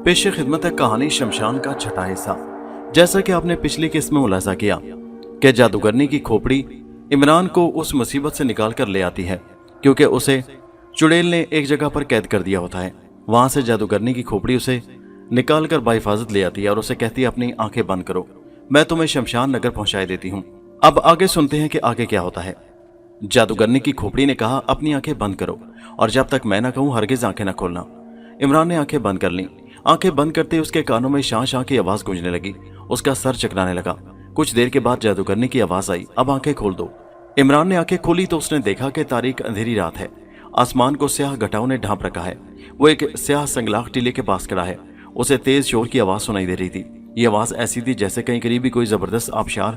پیش خدمت ہے کہانی شمشان کا چھٹا حصہ۔ جیسا کہ آپ نے پچھلی قسط میں ملاحظہ کیا کہ جادوگرنی کی کھوپڑی عمران کو اس مصیبت سے نکال کر لے آتی ہے کیونکہ اسے چڑیل نے ایک جگہ پر قید کر دیا ہوتا ہے۔ وہاں سے جادوگرنی کی کھوپڑی اسے نکال کر بحفاظت لے آتی ہے اور اسے کہتی ہے اپنی آنکھیں بند کرو، میں تمہیں شمشان نگر پہنچائے دیتی ہوں۔ اب آگے سنتے ہیں کہ آگے کیا ہوتا ہے۔ جادوگرنی کی کھوپڑی نے کہا اپنی آنکھیں بند کرو اور جب تک میں نہ کہوں ہرگز آنکھیں نہ کھولنا۔ عمران نے آنکھیں بند کر لیں۔ آنکھیں بند کرتے اس کے کانوں میں شاں شاں کی آواز گونجنے لگی، اس کا سر چکرانے لگا۔ کچھ دیر کے بعد جادوگرنی کی آواز آئی، اب آنکھیں کھول دو۔ عمران نے آنکھیں کھولی تو اس نے دیکھا کہ تاریک اندھیری رات ہے، آسمان کو سیاہ گھٹاؤں نے ڈھانپ رکھا ہے۔ وہ ایک سیاہ سنگلاخ ٹیلے کے پاس کھڑا ہے، اسے تیز شور کی آواز سنائی دے رہی تھی۔ یہ آواز ایسی تھی جیسے کہیں قریبی کوئی زبردست آبشار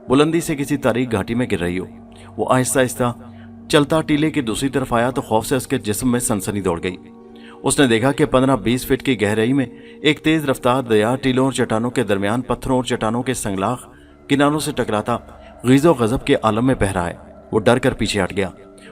بلندی سے کسی تاریک گھاٹی میں گر رہی ہو۔ وہ آہستہ آہستہ چلتا ٹیلے کی دوسری طرف آیا تو خوف سے اس کے جسم میں سنسنی دوڑ گئی۔ اس نے دیکھا کہ 15-20 فٹ کی گہرائی میں ایک تیز رفتار دریا ٹیلوں اور چٹانوں کے درمیان پتھروں اور چٹانوں کے سنگلاخ کناروں سے ٹکراتا غیظ و غضب کے عالم میں بہہ رہا ہے۔ وہ ڈر کر پیچھے ہٹ گیا۔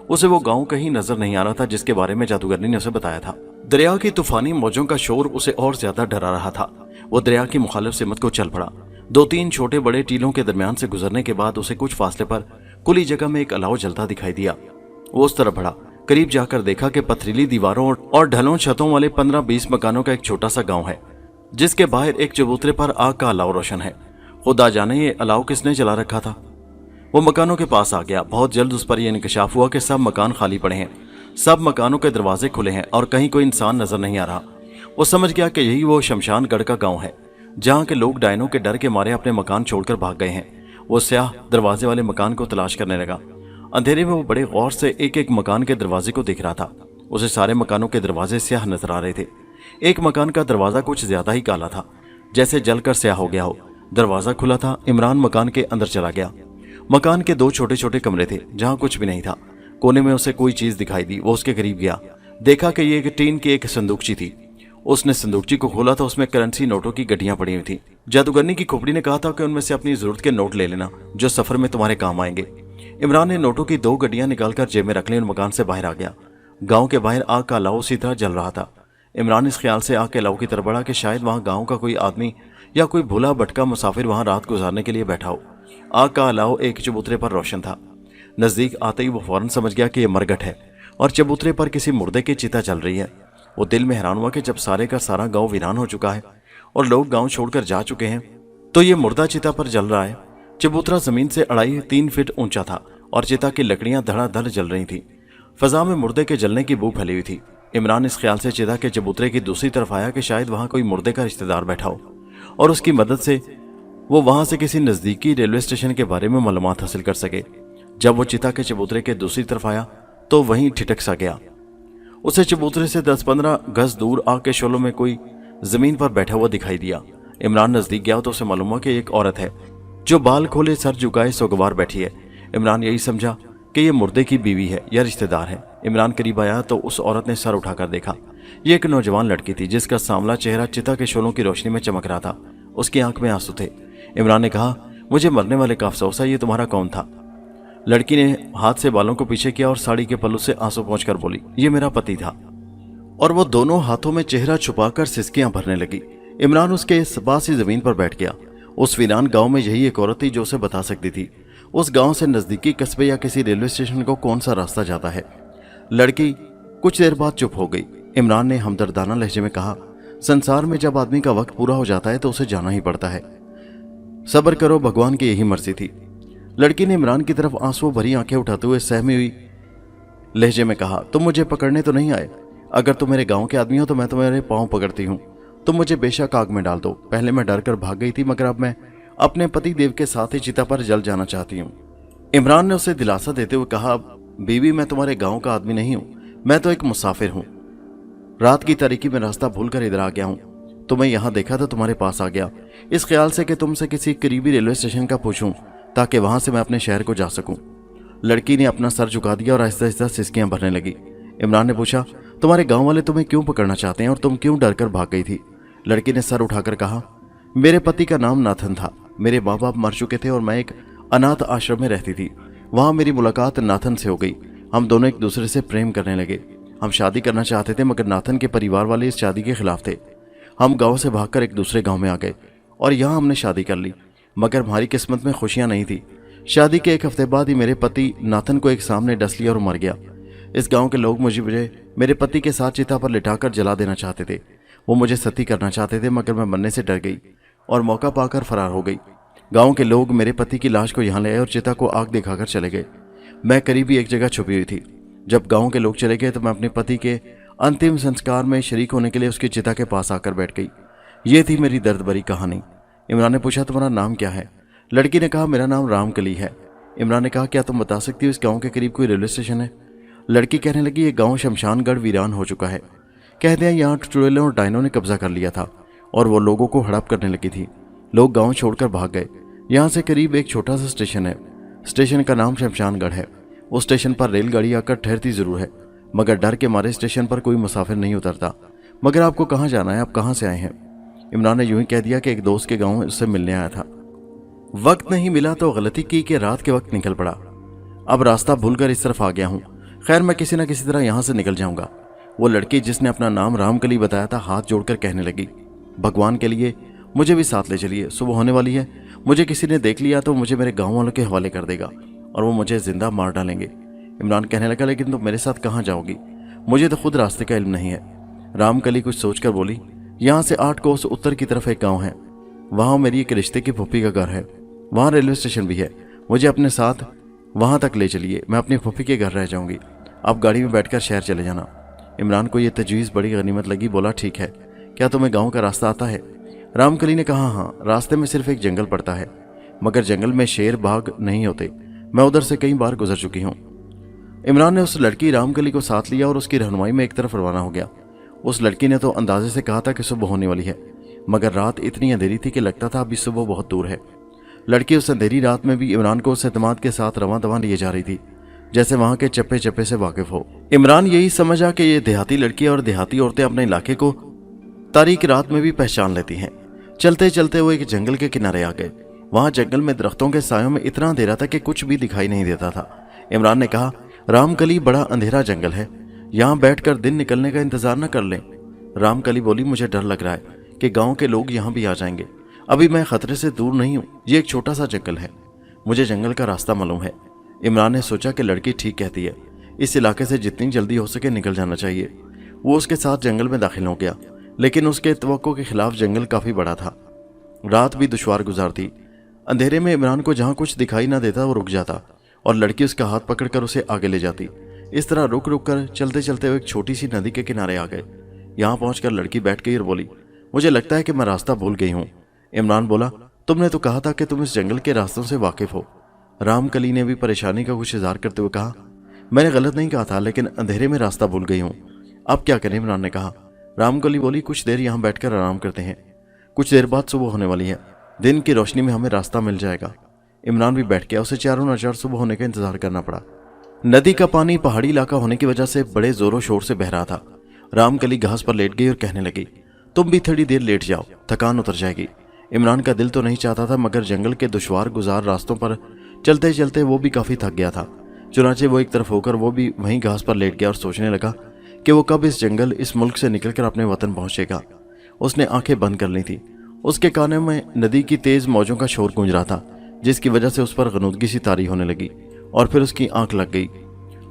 اسے وہ گاؤں کہیں نظر نہیں آ رہا تھا جس کے بارے میں جادوگرنی نے اسے بتایا تھا۔ دریا کی طوفانی موجوں کا شور اسے اور زیادہ ڈرا رہا تھا۔ وہ دریا کی مخالف سمت کو چل پڑا۔ 2-3 چھوٹے بڑے ٹیلوں کے درمیان سے گزرنے کے بعد اسے کچھ فاصلے پر کھلی جگہ میں ایک الاؤ جلتا دکھائی دیا۔ وہ اس طرف بڑھا، قریب جا کر دیکھا کہ پتھریلی دیواروں اور ڈھلوں چھتوں والے 15-20 مکانوں کا ایک چھوٹا سا گاؤں ہے جس کے باہر ایک چبوترے پر آگ کا الاؤ روشن ہے۔ خدا جانے یہ الاؤ کس نے جلا رکھا تھا۔ وہ مکانوں کے پاس آ گیا۔ بہت جلد اس پر یہ انکشاف ہوا کہ سب مکان خالی پڑے ہیں، سب مکانوں کے دروازے کھلے ہیں اور کہیں کوئی انسان نظر نہیں آ رہا۔ وہ سمجھ گیا کہ یہی وہ شمشان گڑھ کا گاؤں ہے جہاں کے لوگ ڈائنوں کے ڈر کے مارے اپنے مکان چھوڑ کر بھاگ گئے ہیں۔ وہ سیاہ دروازے والے مکان کو تلاش کرنے لگا۔ اندھیرے میں وہ بڑے غور سے ایک ایک مکان کے دروازے کو دیکھ رہا تھا۔ اسے سارے مکانوں کے دروازے سیاہ نظر آ رہے تھے۔ ایک مکان کا دروازہ کچھ زیادہ ہی کالا تھا، جیسے جل کر سیاہ ہو گیا ہو۔ دروازہ کھلا تھا۔ عمران مکان کے اندر چلا گیا۔ مکان کے 2 چھوٹے چھوٹے کمرے تھے جہاں کچھ بھی نہیں تھا۔ کونے میں اسے کوئی چیز دکھائی دی۔ وہ اس کے قریب گیا، دیکھا کہ یہ ایک ٹین کی ایک صندوقچی تھی۔ اس نے صندوقچی کو کھولا تو اس میں کرنسی نوٹوں کی گڈیاں پڑی ہوئی تھیں۔ جادوگرنی کی کھوپڑی نے کہا تھا کہ ان میں سے اپنی ضرورت کے نوٹ لے لینا جو سفر میں تمہارے کام آئیں گے۔ عمران نے نوٹوں کی 2 گڈیاں نکال کر جیب میں رکھ لیں اور مکان سے باہر آ گیا۔ گاؤں کے باہر آگ کا الاؤ اسی طرح جل رہا تھا۔ عمران اس خیال سے آگ کے الاؤ کی طرف بڑھا کہ شاید وہاں گاؤں کا کوئی آدمی یا کوئی بھولا بھٹکا مسافر وہاں رات گزارنے کے لیے بیٹھا ہو۔ آگ کا الاؤ ایک چبوترے پر روشن تھا۔ نزدیک آتے ہی وہ فوراً سمجھ گیا کہ یہ مرگٹ ہے اور چبوترے پر کسی مردے کی چتا چل رہی ہے۔ وہ دل میں حیران ہوا کہ جب سارے کا سارا گاؤں ویران ہو چکا ہے اور لوگ گاؤں چھوڑ کر جا چکے ہیں تو یہ مردہ چتا پر جل رہا ہے۔ چبوترا زمین سے 2.5-3 فٹ اونچا تھا اور چتا کی لکڑیاں دھڑا دھڑ جل رہی تھیں۔ فضا میں مردے کے جلنے کی بو پھیلی ہوئی تھی۔ عمران اس خیال سے چتا کے چبوترے کی دوسری طرف آیا کہ شاید وہاں کوئی مردے کا رشتہ دار بیٹھا ہو اور اس کی مدد سے وہ وہاں سے کسی نزدیکی ریلوے اسٹیشن کے بارے میں معلومات حاصل کر سکے۔ جب وہ چتا کے چبوترے کے دوسری طرف آیا تو وہیں ٹھٹک سا گیا۔ اسے چبوترے سے 10-15 گز دور آگ کے شعلوں میں کوئی زمین پر بیٹھا ہوا دکھائی دیا۔ عمران نزدیک گیا تو اسے معلوم ہوا کہ ایک عورت ہے جو بال کھولے سر جھکائے سوگوار بیٹھی ہے۔ عمران یہی سمجھا کہ یہ مردے کی بیوی ہے یا رشتہ دار ہے۔ عمران قریب آیا تو اس عورت نے سر اٹھا کر دیکھا۔ یہ ایک نوجوان لڑکی تھی جس کا سانولا چہرہ چتا کے شعلوں کی روشنی میں چمک رہا تھا۔ اس کی آنکھ میں آنسو تھے۔ عمران نے کہا مجھے مرنے والے کا افسوس ہے، یہ تمہارا کون تھا؟ لڑکی نے ہاتھ سے بالوں کو پیچھے کیا اور ساڑی کے پلو سے آنسو پہنچ کر بولی یہ میرا پتی تھا، اور وہ دونوں ہاتھوں میں چہرہ چھپا کر سسکیاں بھرنے لگی۔ عمران اس کے پاس ہی زمین پر بیٹھ گیا۔ اس ویران گاؤں میں یہی ایک عورت تھی جو اسے بتا سکتی تھی اس گاؤں سے نزدیکی قصبے یا کسی ریلوے اسٹیشن کو کون سا راستہ جاتا ہے۔ لڑکی کچھ دیر بعد چپ ہو گئی۔ عمران نے ہمدردانہ لہجے میں کہا سنسار میں جب آدمی کا وقت پورا ہو جاتا ہے تو اسے جانا ہی پڑتا ہے، صبر کرو، بھگوان کی یہی مرضی تھی۔ لڑکی نے عمران کی طرف آنسو بھری آنکھیں اٹھاتے ہوئے سہمی ہوئی لہجے میں کہا تم مجھے پکڑنے تو نہیں آئے؟ اگر تم میرے گاؤں کے آدمی ہو تو میں تمہارے پاؤں پکڑتی ہوں۔ تم مجھے بے شک آگ میں ڈال دو۔ پہلے میں ڈر کر بھاگ گئی تھی مگر اب میں اپنے پتی دیو کے ساتھ ہی چتا پر جل جانا چاہتی ہوں۔ عمران نے اسے دلاسا دیتے ہوئے کہا بیوی میں تمہارے گاؤں کا آدمی نہیں ہوں، میں تو ایک مسافر ہوں۔ رات کی تاریکی میں راستہ بھول کر ادھر آ گیا ہوں۔ تمہیں یہاں دیکھا تو تمہارے پاس آ گیا اس خیال سے کہ تم سے کسی قریبی ریلوے اسٹیشن کا پوچھوں تاکہ وہاں سے میں اپنے شہر کو جا سکوں۔ لڑکی نے اپنا سر جھکا دیا اور آہستہ آہستہ سسکیاں بھرنے لگی۔ عمران نے پوچھا تمہارے گاؤں والے تمہیں کیوں پکڑنا چاہتے ہیں اور تم کیوں ڈر کر بھاگ گئی تھی؟ لڑکی نے سر اٹھا کر کہا میرے پتی کا نام ناتھن تھا، میرے ماں باپ مر چکے تھے اور میں ایک اناتھ آشرم میں رہتی تھی۔ وہاں میری ملاقات ناتھن سے ہو گئی۔ ہم دونوں ایک دوسرے سے پریم کرنے لگے۔ ہم شادی کرنا چاہتے تھے مگر ناتھن کے پریوار والے اس شادی کے خلاف تھے۔ हम गांव से भागकर एक दूसरे गांव में आ गए और यहाँ हमने शादी कर ली। मगर हमारी किस्मत में खुशियाँ नहीं थी। शादी के एक हफ्ते बाद ही मेरे पति नाथन को एक सांप ने डस लिया और मर गया। इस गांव के लोग मुझे मेरे पति के साथ चिता पर लिटाकर जला देना चाहते थे। वो मुझे सती करना चाहते थे, मगर मैं मरने से डर गई और मौका पाकर फरार हो गई। गांव के लोग मेरे पति की लाश को यहाँ ले आए और चिता को आग दिखाकर चले गए। मैं करीबी एक जगह छुपी हुई थी। जब गांव के लोग चले गए तो मैं अपने पति के अंतिम संस्कार में शरीक होने के लिए उसकी चिता के पास आकर बैठ गई। ये थी मेरी दर्द भरी कहानी। इमरान ने पूछा, तुम्हारा नाम क्या है? लड़की ने कहा, मेरा नाम रामकली है। इमरान ने कहा, क्या तुम बता सकती हो इस गाँव के करीब कोई रेलवे स्टेशन है? लड़की कहने लगी, ये गाँव शमशानगढ़ वीरान हो चुका है। कहते हैं यहाँ चुड़ैलों और डायनों ने कब्जा कर लिया था और वो लोगों को हड़प करने लगी थी। लोग गांव छोड़कर भाग गए। यहाँ से करीब एक छोटा सा स्टेशन है। स्टेशन का नाम शमशानगढ़ है। उस स्टेशन पर रेलगाड़ी आकर ठहरती जरूर है, मगर डर के मारे स्टेशन पर कोई मुसाफिर नहीं उतरता। मगर आपको कहाँ जाना है? आप कहाँ से आए हैं? इमरान ने यूं ही कह दिया कि एक दोस्त के गाँव उससे मिलने आया था। वक्त नहीं मिला तो गलती की कि रात के वक्त निकल पड़ा। अब रास्ता भूलकर इस तरफ आ गया हूँ। खैर, मैं किसी न किसी तरह यहाँ से निकल जाऊँगा। वो लड़की जिसने अपना नाम रामकली बताया था हाथ जोड़कर कहने लगी, भगवान के लिए मुझे भी साथ ले चलिए। सुबह होने वाली है। मुझे किसी ने देख लिया तो मुझे मेरे गांव वालों के हवाले कर देगा और वो मुझे जिंदा मार डालेंगे। इमरान कहने लगा, लेकिन तुम मेरे साथ कहाँ जाओगी? मुझे तो खुद रास्ते का इल्म नहीं है। रामकली कुछ सोचकर बोली, यहाँ से 8 कोस उत्तर की तरफ एक गाँव है। वहाँ मेरी एक रिश्ते की फूफी का घर है। वहाँ रेलवे स्टेशन भी है। मुझे अपने साथ वहाँ तक ले चलिए। मैं अपनी फूफी के घर रह जाऊँगी। आप गाड़ी में बैठकर शहर चले जाना। इमरान को यह तजवीज़ बड़ी गनीमत लगी। बोला, ठीक है। क्या तुम्हें गांव का रास्ता आता है? रामकली ने कहा, हाँ। रास्ते में सिर्फ एक जंगल पड़ता है, मगर जंगल में शेर बाघ नहीं होते। मैं उधर से कई बार गुजर चुकी हूँ। इमरान ने उस लड़की रामकली को साथ लिया और उसकी रहनुमाई में एक तरफ रवाना हो गया। उस लड़की ने तो अंदाजे से कहा था कि सुबह होने वाली है, मगर रात इतनी अंधेरी थी कि लगता था अभी सुबह बहुत दूर है। लड़की उस अंधेरी रात में भी इमरान को उस एतमाद के साथ रवां दवां लिए जा रही थी जैसे वहां के चप्पे चप्पे से वाकिफ हो। इमरान यही समझा कि ये देहाती लड़की और देहाती औरतें अपने इलाके को तारीक रात में भी पहचान लेती हैं। चलते चलते वो एक जंगल के किनारे आ गए। वहां जंगल में दरख्तों के सायों में इतना अंधेरा था कि कुछ भी दिखाई नहीं देता था। इमरान ने कहा, रामकली, बड़ा अंधेरा जंगल है, यहाँ बैठकर दिन निकलने का इंतजार न कर लें। रामकली बोली, मुझे डर लग रहा है कि गाँव के लोग यहाँ भी आ जाएंगे। अभी मैं खतरे से दूर नहीं हूँ। ये एक छोटा सा जंगल है, मुझे जंगल का रास्ता मालूम है। इमरान ने सोचा कि लड़की ठीक कहती है, इस इलाके से जितनी जल्दी हो सके निकल जाना चाहिए। वो उसके साथ जंगल में दाखिल हो गया, लेकिन उसके तवक्को के खिलाफ जंगल काफ़ी बड़ा था। रात भी दुश्वार गुजारती। अंधेरे में इमरान को जहाँ कुछ दिखाई ना देता वो रुक जाता और लड़की उसका हाथ पकड़कर उसे आगे ले जाती। इस तरह रुक रुक कर चलते चलते वो एक छोटी सी नदी के किनारे आ गए। यहाँ पहुँचकर लड़की बैठ गई और बोली, मुझे लगता है कि मैं रास्ता भूल गई हूँ। इमरान बोला, तुमने तो कहा था कि तुम इस जंगल के रास्तों से वाकिफ हो। रामकली ने भी परेशानी का कुछ इजहार करते हुए कहा, मैंने गलत नहीं कहा था, लेकिन अंधेरे में रास्ता भूल गई हूँ। अब क्या करें? इमरान ने कहा। रामकली बोली, कुछ देर यहाँ बैठकर आराम करते हैं। कुछ देर बाद सुबह होने वाली है, दिन की रोशनी में हमें रास्ता मिल जाएगा। इमरान भी बैठ गया। उसे चारों नज़र सुबह होने का इंतजार करना पड़ा। नदी का पानी पहाड़ी इलाका होने की वजह से बड़े जोरों शोर से बह रहा था। रामकली घास पर लेट गई और कहने लगी, तुम भी थोड़ी देर लेट जाओ, थकान उतर जाएगी। इमरान का दिल तो नहीं चाहता था, मगर जंगल के दुश्वार गुजार रास्तों पर चलते चलते वो भी काफ़ी थक गया था। चुनाचे वो एक तरफ होकर वो भी वहीं घास पर लेट गया और सोचने लगा कि वो कब इस जंगल, इस मुल्क से निकलकर अपने वतन पहुंचेगा। उसने आंखें बंद कर ली थी। उसके कानों में नदी की तेज मौजों का शोर गूंज रहा था, जिसकी वजह से उस पर गनूदगी सी तारी होने लगी और फिर उसकी आंख लग गई।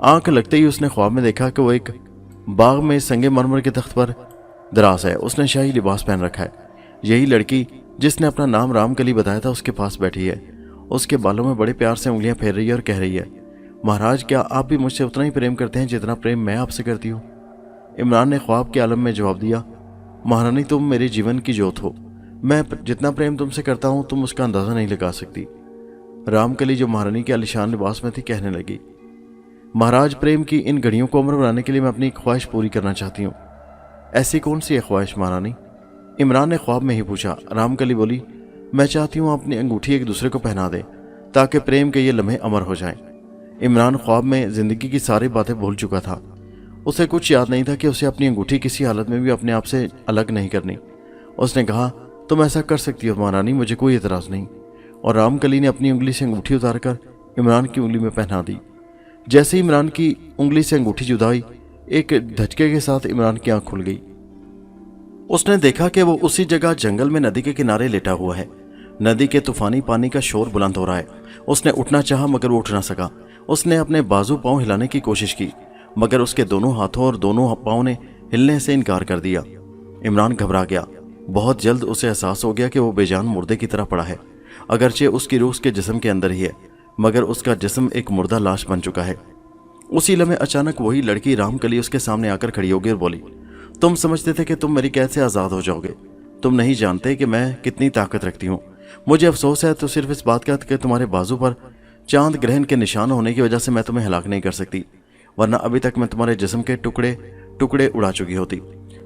आंख लगते ही उसने ख्वाब में देखा कि वो एक बाग में संगे मरमर के तख्त पर दराज है। उसने शाही लिबास पहन रखा है। यही लड़की जिसने अपना नाम रामकली बताया था उसके पास बैठी है। उसके बालों में बड़े प्यार से उंगलियां फेर रही है और कह रही है, महाराज, क्या आप भी मुझसे उतना ही प्रेम करते हैं जितना प्रेम मैं आपसे करती हूँ? इमरान ने ख्वाब के आलम में जवाब दिया, महारानी, तुम मेरे जीवन की जोत हो। मैं जितना प्रेम तुमसे करता हूँ तुम उसका अंदाज़ा नहीं लगा सकती। रामकली जो महारानी के आलिशान लिबास में थी कहने लगी, महाराज, प्रेम की इन घड़ियों को अमर बनाने के लिए मैं अपनी ख्वाहिश पूरी करना चाहती हूँ। ऐसी कौन सी है ख्वाहिश महारानी? इमरान ने ख्वाब में ही पूछा। रामकली बोली, मैं चाहती हूँ अपनी अंगूठी एक दूसरे को पहना दे ताकि प्रेम के ये लम्हे अमर हो जाएं। इमरान ख्वाब में जिंदगी की सारी बातें भूल चुका था। उसे कुछ याद नहीं था कि उसे अपनी अंगूठी किसी हालत में भी अपने आप से अलग नहीं करनी। उसने कहा, तुम ऐसा कर सकती हो महारानी, मुझे कोई एतराज़ नहीं। और रामकली ने अपनी उंगली से अंगूठी उतारकर इमरान की उंगली में पहना दी। जैसे ही इमरान की उंगली से अंगूठी जुदा हुई, एक धचके के साथ इमरान की आंख खुल गई। उसने देखा कि वो उसी जगह जंगल में नदी के किनारे लेटा हुआ है। नदी के तूफानी पानी का शोर बुलंद हो रहा है। उसने उठना चाहा मगर वो उठ ना सका। उसने अपने बाजू पांव हिलाने की कोशिश की मगर उसके दोनों हाथों और दोनों पांव ने हिलने से इनकार कर दिया। इमरान घबरा गया। बहुत जल्द उसे एहसास हो गया कि वो बेजान मुर्दे की तरह पड़ा है। अगरचे उसकी रूह उसके जिस्म के अंदर ही है मगर उसका जिस्म एक मुर्दा लाश बन चुका है। उसी लम्हे अचानक वही लड़की रामकली उसके सामने आकर खड़ी होगी और बोली, तुम समझते थे कि तुम मेरी कैद से आज़ाद हो जाओगे। तुम नहीं जानते कि मैं कितनी ताकत रखती हूँ। मुझे अफसोस है तो सिर्फ इस बात का कि तुम्हारे बाजू पर चांद ग्रहण के निशान होने की वजह से मैं तुम्हें हलाक नहीं कर सकती, वरना अभी तक मैं तुम्हारे जिस्म के टुकड़े टुकड़े उड़ा चुकी होती।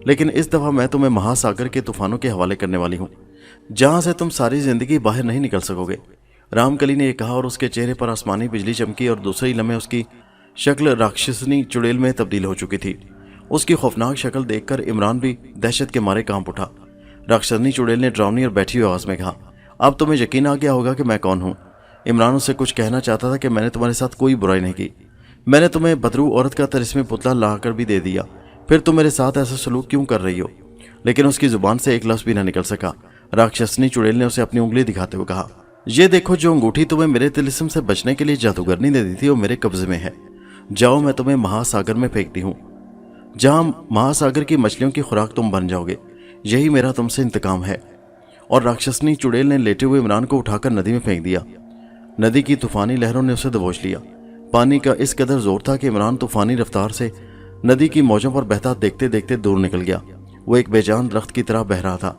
लेकिन इस दफ़ा मैं तुम्हें महासागर के तूफानों के हवाले करने वाली हूँ, जहाँ से तुम सारी जिंदगी बाहर नहीं निकल सकोगे। रामकली ने यह कहा और उसके चेहरे पर आसमानी बिजली चमकी और दूसरे लम्हे उसकी शक्ल राक्षसनी चुड़ैल में तब्दील हो चुकी थी। उसकी खौफनाक शक्ल देखकर इमरान भी दहशत के मारे कांप उठा। राक्षसनी चुड़ैल ने डरावनी और बैठी हुई आवाज़ में कहा, अब तुम्हें यकीन आ गया होगा कि मैं कौन हूँ। इमरान उससे कुछ कहना चाहता था कि मैंने तुम्हारे साथ कोई बुराई नहीं की। मैंने तुम्हें बदरू औरत का तिरस्मी पुतला लाकर भी दे दिया, फिर तुम मेरे साथ ऐसा सलूक क्यों कर रही हो। लेकिन उसकी जुबान से एक लफ्ज़ भी न निकल सका। राक्षसनी चुड़ैल ने उसे अपनी उंगली दिखाते हुए कहा, ये देखो, जो अंगूठी तुम्हें मेरे तिलिस्म से बचने के लिए जादूगरनी दे दी थी वो मेरे कब्जे में है। जाओ, मैं तुम्हें महासागर में फेंकती हूँ, जहाँ महासागर की मछलियों की खुराक तुम बन जाओगे। यही मेरा तुमसे इंतकाम है। और राक्षसनी चुड़ैल ने लेटे हुए इमरान को उठाकर नदी में फेंक दिया। नदी की तूफानी लहरों ने उसे दबोच लिया। पानी का इस कदर जोर था कि इमरान तूफानी रफ्तार से नदी की मौजों पर बहता देखते देखते दूर निकल गया। वो एक बेजान दरख्त की तरह बह रहा था।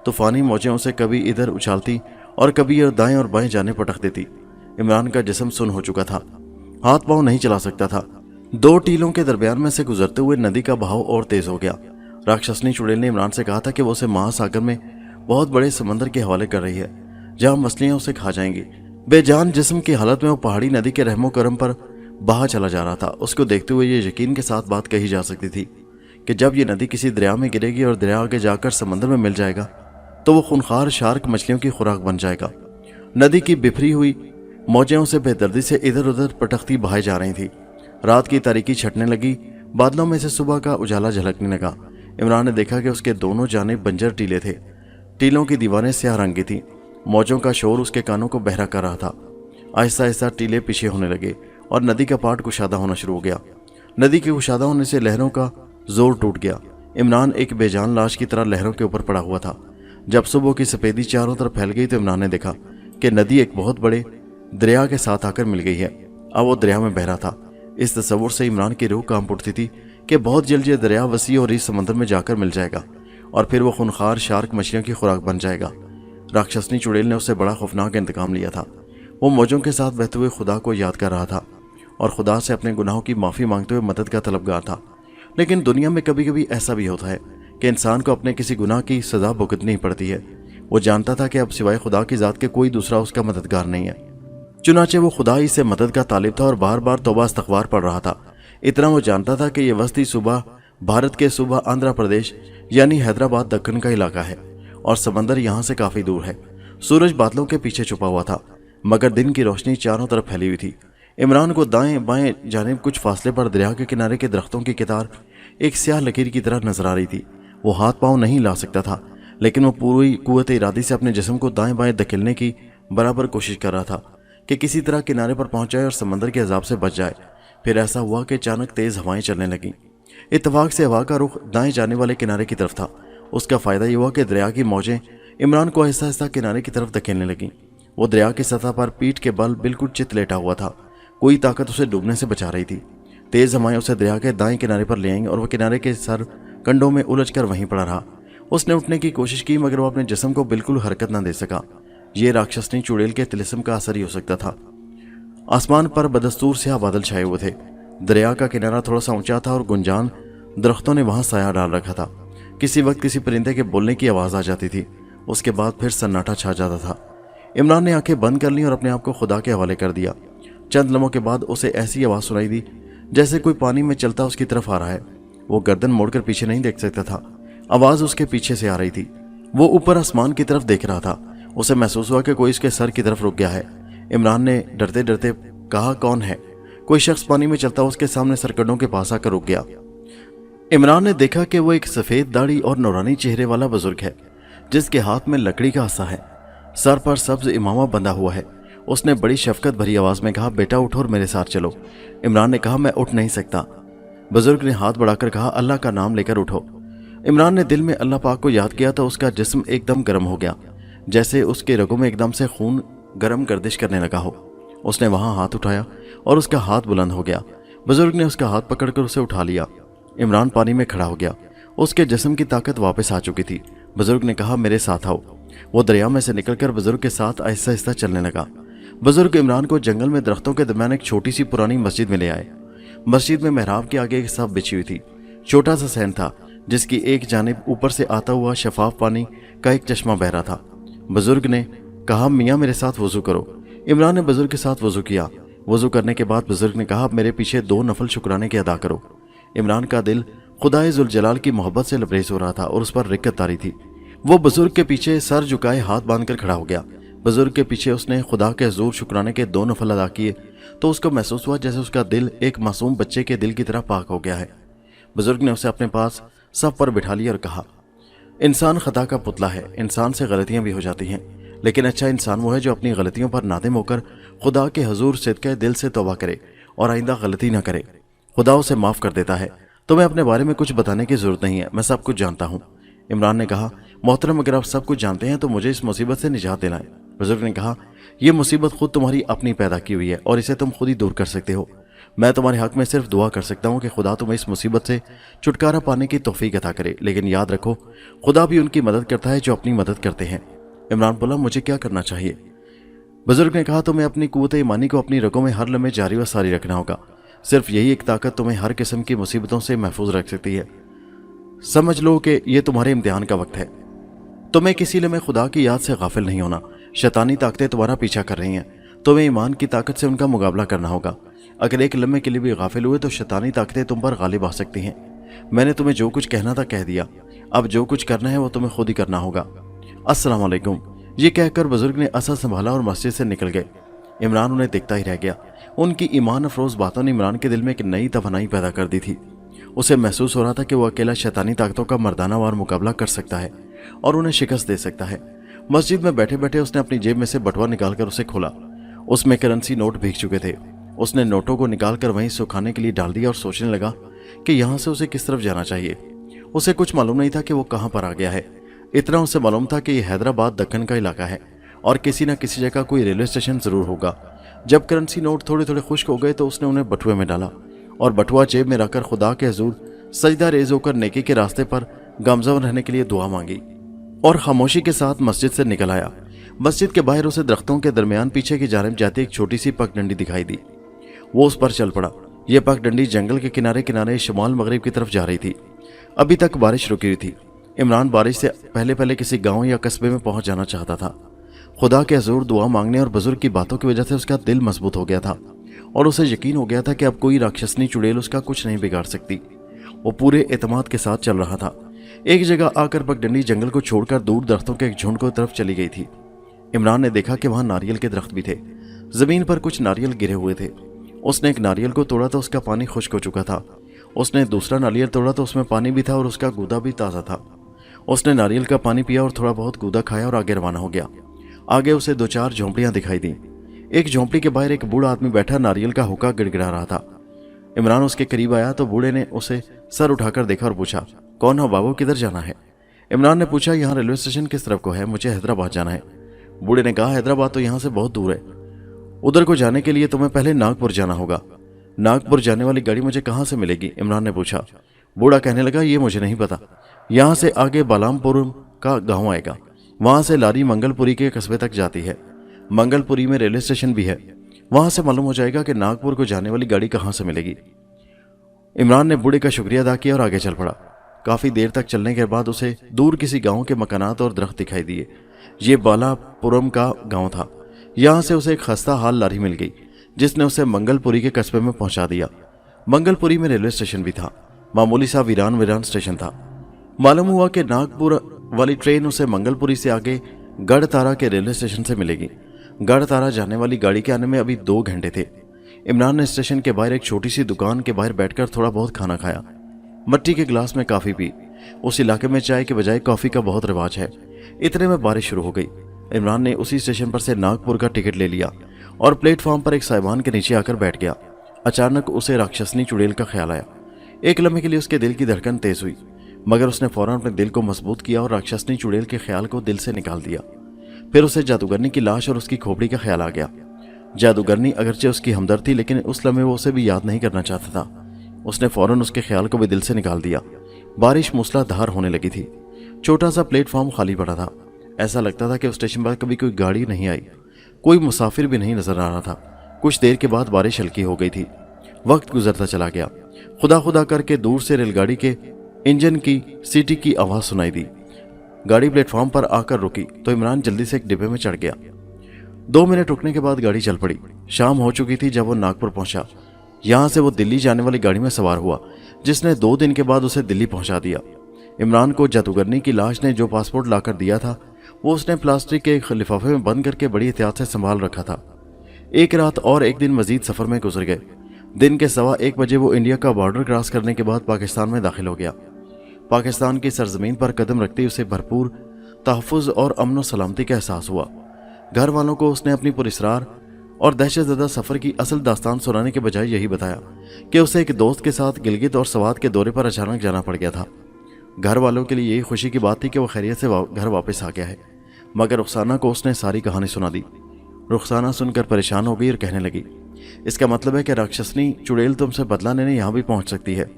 तूफानी मौजें उसे कभी इधर उछालती और कभी दाएं और बाएं जाने पटक देती। इमरान का जिस्म सुन्न हो चुका था, हाथ पांव नहीं चला सकता था। दो टीलों के दरमियान में से गुजरते हुए नदी का बहाव और तेज हो गया। राक्षसनी चुड़ैल ने इमरान से कहा था कि वो उसे महासागर में बहुत बड़े समंदर के हवाले कर रही है, जहां मछलियां उसे खा जाएंगी। बेजान जिस्म की हालत में वो पहाड़ी नदी के रहमो करम पर बहा चला जा रहा था। उसको देखते हुए ये यकीन के साथ बात कही जा सकती थी कि जब ये नदी किसी दरिया में गिरेगी और दरिया आगे जाकर समंदर में मिल जाएगा तो वो खूनखार शार्क मछलियों की खुराक बन जाएगा। नदी की बिफरी हुई मौजें उसे बेदर्दी से इधर उधर पटकती बहाई जा रही थी। रात की तारीकी छटने लगी। बादलों में से सुबह का उजाला झलकने लगा। इमरान ने देखा कि उसके दोनों जानिब बंजर टीले थे। टीलों की दीवारें स्याह रंग की थीं। मौजों का शोर उसके कानों को बहरा कर रहा था। आहिस्ता आहिस्ता टीले पीछे होने लगे और नदी का पाट कुशादा होना शुरू हो गया। नदी के कुशादा होने से लहरों का जोर टूट गया। इमरान एक बेजान लाश की तरह लहरों के ऊपर पड़ा हुआ था। जब सुबह की सफेदी चारों तरफ फैल गई तो इमरान ने देखा कि नदी एक बहुत बड़े दरिया के साथ आकर मिल गई है। अब वो दरिया में बह रहा था। इस तस्वुर से इमरान की रूह कांप उठती थी कि बहुत जल्द ये दरिया वसी और इस समंदर में जाकर मिल जाएगा और फिर वो खूनखार शार्क मछलियों की खुराक बन जाएगा। राक्षसनी चुड़ैल ने उससे बड़ा खौफनाक इंतकाम लिया था। वो मौजों के साथ बहते हुए खुदा को याद कर रहा था और खुदा से अपने गुनाहों की माफ़ी मांगते हुए मदद का तलबगार था। लेकिन दुनिया में कभी कभी ऐसा भी होता है कि इंसान को अपने किसी गुनाह की सज़ा भुगतनी पड़ती है। वो जानता था कि अब सिवाय खुदा की ज़ात के कोई दूसरा उसका मददगार नहीं है। चुनाचे वो खुदा ही से मदद का तालिब था और बार बार तौबा इस्तग़फ़ार पढ़ रहा था। इतना वो जानता था कि ये वस्ती सूबा भारत के सूबा आंध्र प्रदेश यानी हैदराबाद दक्कन का इलाका है और समंदर यहाँ से काफ़ी दूर है। सूरज बादलों के पीछे छुपा हुआ था मगर दिन की रोशनी चारों तरफ फैली हुई थी। इमरान को दाएं बाएं जानिब कुछ फासले पर दरिया के किनारे के दरख्तों की कतार एक स्याह लकीर की तरह नजर आ रही थी। वो हाथ पांव नहीं ला सकता था लेकिन वो पूरी कुव्वत इरादी से अपने जिस्म को दाएं बाएं धकेलने की बराबर कोशिश कर रहा था कि किसी तरह किनारे पर पहुंच जाए और समंदर के अजाब से बच जाए। फिर ऐसा हुआ कि अचानक तेज़ हवाएं चलने लगीं। इत्तफाक से हवा का रुख दाएं जाने वाले किनारे की तरफ था। उसका फ़ायदा ये हुआ कि दरिया की मौजें इमरान को आहिस्ता आहिस्ता किनारे की तरफ धकेलने लगीं। वो दरिया की सतह पर पीठ के बल बिल्कुल चित लेटा हुआ था। कोई ताकत उसे डूबने से बचा रही थी। तेज़ हवाएं उसे दरिया के दाएं किनारे पर ले आईं और वह किनारे के सर कंडों में उलझ कर वहीं पड़ा रहा। उसने उठने की कोशिश की मगर वो अपने जिस्म को बिल्कुल हरकत न दे सका। ये राक्षसनी चुड़ैल के तिलिस्म का असर ही हो सकता था। आसमान पर बदस्तूर स्याह बादल छाए हुए थे। दरिया का किनारा थोड़ा सा ऊंचा था और गुंजान दरख्तों ने वहां साया डाल रखा था। किसी वक्त किसी परिंदे के बोलने की आवाज़ आ जाती थी। उसके बाद फिर सन्नाटा छा जाता था। इमरान ने आंखें बंद कर लीं और अपने आप को खुदा के हवाले कर दिया। चंद लम्हों के बाद उसे ऐसी आवाज़ सुनाई दी जैसे कोई पानी में चलता उसकी तरफ आ रहा है। वो गर्दन मोड़कर पीछे नहीं देख सकता था। आवाज़ उसके पीछे से आ रही थी। वो ऊपर आसमान की तरफ देख रहा था। उसे महसूस हुआ कि कोई उसके सर की तरफ रुक गया है। इमरान ने डरते डरते कहा, कौन है? कोई शख्स पानी में चलता उसके सामने सरकंडों के पास आकर रुक गया। इमरान ने देखा कि वो एक सफेद दाढ़ी और नौरानी चेहरे वाला बुजुर्ग है जिसके हाथ में लकड़ी का आसा है, सर पर सब्ज इमामा बंधा हुआ है। उसने बड़ी शफकत भरी आवाज में कहा, बेटा उठो और मेरे साथ चलो। इमरान ने कहा, मैं उठ नहीं सकता। बुजुर्ग ने हाथ बढ़ाकर कहा, अल्लाह का नाम लेकर उठो। इमरान ने दिल में अल्लाह पाक को याद किया तो उसका जिस्म एकदम गर्म हो गया, जैसे उसके रगों में एकदम से खून गर्म गर्दिश करने लगा हो। उसने वहां हाथ उठाया और उसका हाथ बुलंद हो गया। बुजुर्ग ने उसका हाथ पकड़कर उसे उठा लिया। इमरान पानी में खड़ा हो गया। उसके जिस्म की ताकत वापस आ चुकी थी। बुजुर्ग ने कहा, मेरे साथ आओ। वो दरिया में से निकलकर बुजुर्ग के साथ आहिस्ता आहिस्ता चलने लगा। बुजुर्ग इमरान को जंगल में दरख्तों के दरमियान एक छोटी सी पुरानी मस्जिद में ले आए। मस्जिद में मेहराब के आगे एक साफ बिछी हुई थी। छोटा सा सहन था जिसकी एक जानिब ऊपर से आता हुआ शफाफ पानी का एक चश्मा बह रहा था। बुजुर्ग ने कहा, मियाँ मेरे साथ वजू करो। इमरान ने बुजुर्ग के साथ वजू किया। वजू करने के बाद बुजुर्ग ने कहा, मेरे पीछे 2 नफल शुक्राने के अदा करो। इमरान का दिल खुदाए जुल जलाल की मोहब्बत से लबरेज हो रहा था और उस पर रिक्कत तारी थी। वो बुजुर्ग के पीछे सर झुकाए हाथ बांधकर खड़ा हो गया। बुजुर्ग के पीछे उसने खुदा के हुजूर शुक्राने के 2 नफल अदा किए तो उसको महसूस हुआ जैसे उसका दिल एक मासूम बच्चे के दिल की तरह पाक हो गया है। बुजुर्ग ने उसे अपने पास सफ पर बिठा लिया और कहा, इंसान खता का पुतला है, इंसान से गलतियां भी हो जाती हैं, लेकिन अच्छा इंसान वो है जो अपनी गलतियों पर नादिम होकर खुदा के हुजूर सिद्के दिल से तौबा करे और आइंदा गलती ना करे। खुदा उसे माफ कर देता है। तुम्हें अपने बारे में कुछ बताने की जरूरत नहीं है, मैं सब कुछ जानता हूँ। इमरान ने कहा, मोहतरम अगर आप सब कुछ जानते हैं तो मुझे इस मुसीबत से निजात दिलाएं। बुजुर्ग ने कहा, यह मुसीबत खुद तुम्हारी अपनी पैदा की हुई है और इसे तुम खुद ही दूर कर सकते हो। मैं तुम्हारे हक में सिर्फ दुआ कर सकता हूँ कि खुदा तुम्हें इस मुसीबत से छुटकारा पाने की तौफीक अता करे, लेकिन याद रखो खुदा भी उनकी मदद करता है जो अपनी मदद करते हैं। इमरान बोला, मुझे क्या करना चाहिए? बुजुर्ग ने कहा, तुम्हें अपनी कुव्वत ईमानी को अपनी रगों में हर लम्हे जारी व सारी रखना होगा। सिर्फ यही एक ताकत तुम्हें हर किस्म की मुसीबतों से महफूज रख सकती है। समझ लो कि यह तुम्हारे इम्तिहान का वक्त है। तुम्हें किसी लम्हे खुदा की याद से गाफिल नहीं होना। शैतानी ताकतें तुम्हारा पीछा कर रही हैं, तुम्हें ईमान की ताकत से उनका मुकाबला करना होगा। अगर एक लम्हे के लिए भी गाफिल हुए तो शैतानी ताकतें तुम पर गालिब आ सकती हैं। मैंने तुम्हें जो कुछ कहना था कह दिया, अब जो कुछ करना है वो तुम्हें खुद ही करना होगा। अस्सलाम वालेकुम। ये कहकर बुजुर्ग ने असा संभाला और मस्जिद से निकल गए। इमरान उन्हें देखता ही रह गया। उनकी ईमान अफरोज बातों ने इमरान के दिल में एक नई तवानाई पैदा कर दी थी। उसे महसूस हो रहा था कि वो अकेला शैतानी ताकतों का मर्दाना वार मुकाबला कर सकता है और उन्हें शिकस्त दे सकता है। मस्जिद में बैठे बैठे उसने अपनी जेब में से बटुआ निकालकर उसे खोला। उसमें करेंसी नोट भीग चुके थे। उसने नोटों को निकालकर वहीं सुखाने के लिए डाल दिया और सोचने लगा कि यहाँ से उसे किस तरफ जाना चाहिए। उसे कुछ मालूम नहीं था कि वो कहाँ पर आ गया है। इतना उसे मालूम था कि यह हैदराबाद दक्कन का इलाका है और किसी न किसी जगह कोई रेलवे स्टेशन जरूर होगा। जब करेंसी नोट थोड़े थोड़े खुश्क हो गए तो उसने उन्हें बटुए में डाला और बटुआ जेब में रखकर खुदा के हुजूर सजदा रेज होकर नेकी के रास्ते पर गामज़न रहने के लिए दुआ मांगी और खामोशी के साथ मस्जिद से निकल आया। मस्जिद के बाहर उसे दरख्तों के दरमियान पीछे की जानिब जाती एक छोटी सी पगडंडी दिखाई दी। वो उस पर चल पड़ा। यह पगडंडी जंगल के किनारे किनारे शुमाल मगरिब की तरफ जा रही थी। अभी तक बारिश रुकी हुई थी। इमरान बारिश से पहले पहले किसी गांव या कस्बे में पहुंच जाना चाहता था। खुदा के हुजूर दुआ मांगने और बुजुर्ग की बातों की वजह से उसका दिल मजबूत हो गया था और उसे यकीन हो गया था कि अब कोई राक्षसनी चुड़ैल उसका कुछ नहीं बिगाड़ सकती। वो पूरे एतमाद के साथ चल रहा था। एक जगह आकर पगडंडी जंगल को छोड़कर दूर दरख्तों के एक झुंड को तरफ चली गई थी। इमरान ने देखा कि वहां नारियल के दरख्त भी थे। जमीन पर कुछ नारियल गिरे हुए थे। उसने एक नारियल को तोड़ा तो उसका पानी खुश्क हो चुका था। उसने दूसरा नारियल तोड़ा तो उसमें पानी भी था और उसका गूदा भी ताज़ा था। उसने नारियल का पानी पिया और थोड़ा बहुत गूदा खाया और आगे रवाना हो गया। आगे उसे 2-4 झोंपड़ियां दिखाई दी। एक झोंपड़ी के बाहर एक बूढ़ा आदमी बैठा नारियल का हुक्का गिड़गिड़ा रहा था। इमरान उसके करीब आया तो बूढ़े ने उसे सर उठाकर देखा और पूछा, कौन हो बाबू, किधर जाना है? इमरान ने पूछा, यहाँ रेलवे स्टेशन किस तरफ को है? मुझे हैदराबाद जाना है। बूढ़े ने कहा, हैदराबाद तो यहाँ से बहुत दूर है। उधर को जाने के लिए तुम्हें पहले नागपुर जाना होगा। नागपुर जाने वाली गाड़ी मुझे कहाँ से मिलेगी? इमरान ने पूछा। बूढ़ा कहने लगा, ये मुझे नहीं पता। यहाँ से आगे बालामपुर का गाँव आएगा, वहां से लारी मंगलपुरी के कस्बे तक जाती है। मंगलपुरी में रेलवे स्टेशन भी है। वहां से मालूम हो जाएगा कि नागपुर को जाने वाली गाड़ी कहां से मिलेगी। इमरान ने बूढ़े का शुक्रिया अदा किया और आगे चल पड़ा। काफी देर तक चलने के बाद उसे दूर किसी गांव के मकानात और दरख्त दिखाई दिए। ये बालापुरम का गांव था। यहां से उसे एक खस्ता हाल लारी मिल गई जिसने उसे मंगलपुरी के कस्बे में पहुंचा दिया। मंगलपुरी में रेलवे स्टेशन भी था। मामूली सा वीरान स्टेशन था। मालूम हुआ कि नागपुर वाली ट्रेन उसे मंगलपुरी से आगे गढ़ तारा के रेलवे स्टेशन से मिलेगी। गढ़ तारा जाने वाली गाड़ी के आने में अभी 2 घंटे थे। इमरान ने स्टेशन के बाहर एक छोटी सी दुकान के बाहर बैठकर थोड़ा बहुत खाना खाया। मट्टी के गिलास में कॉफी पी। उस इलाके में चाय के बजाय कॉफी का बहुत रिवाज है। इतने में बारिश शुरू हो गई। इमरान ने उसी स्टेशन पर से नागपुर का टिकट ले लिया और प्लेटफॉर्म पर एक साइबान के नीचे आकर बैठ गया। अचानक उसे राक्षसनी चुड़ैल का ख्याल आया। एक लम्हे के लिए उसके दिल की धड़कन तेज हुई, मगर उसने फौरन अपने दिल को मजबूत किया और राक्षसनी चुड़ैल के ख्याल को दिल से निकाल दिया। फिर उसे जादूगरनी की लाश और उसकी खोपड़ी का ख्याल आ गया। जादूगरनी अगरचे उसकी हमदर्द थी, लेकिन उस लम्हे वो उसे भी याद नहीं करना चाहता था। उसने फौरन उसके ख्याल को भी दिल से निकाल दिया। बारिश मूसलाधार होने लगी थी। छोटा सा प्लेटफॉर्म खाली पड़ा था। ऐसा लगता था कि उस स्टेशन पर कभी कोई गाड़ी नहीं आई, कोई मुसाफिर भी नहीं नजर आ रहा था। कुछ देर के बाद बारिश हल्की हो गई थी। वक्त गुजरता चला गया। खुदा खुदा करके दूर से रेलगाड़ी के इंजन की सीटी की आवाज सुनाई दी। गाड़ी प्लेटफॉर्म पर आकर रुकी तो इमरान जल्दी से एक डिब्बे में चढ़ गया। 2 मिनट रुकने के बाद गाड़ी चल पड़ी। शाम हो चुकी थी जब वो नागपुर पहुंचा। यहां से वो दिल्ली जाने वाली गाड़ी में सवार हुआ, जिसने 2 दिन के बाद उसे दिल्ली पहुंचा दिया। इमरान को जादूगरनी की लाश ने जो पासपोर्ट लाकर दिया था, वो उसने प्लास्टिक के लिफाफे में बंद करके बड़ी एहतियात से संभाल रखा था। एक रात और एक दिन मजीद सफर में गुजर गए। दिन के 1:15 बजे वो इंडिया का बॉर्डर क्रॉस करने के बाद पाकिस्तान में दाखिल हो गया। पाकिस्तान की सरजमीन पर कदम रखते ही उसे भरपूर तहफ़्फ़ुज़ और अमन व सलामती का एहसास हुआ। घर वालों को उसने अपनी पुरस्रार और दहशतज़दा सफ़र की असल दास्तान सुनाने के बजाय यही बताया कि उसे एक दोस्त के साथ गिलगित और सवात के दौरे पर अचानक जाना पड़ गया था। घर वालों के लिए यही खुशी की बात थी कि वो खैरियत से घर वापस आ गया है, मगर रुखसाना को उसने सारी कहानी सुना दी। रुखसाना सुनकर परेशान हो गई और कहने लगी, इसका मतलब है कि राक्षसनी चुड़ैल तुमसे बदला लेने यहाँ भी पहुँच सकती है।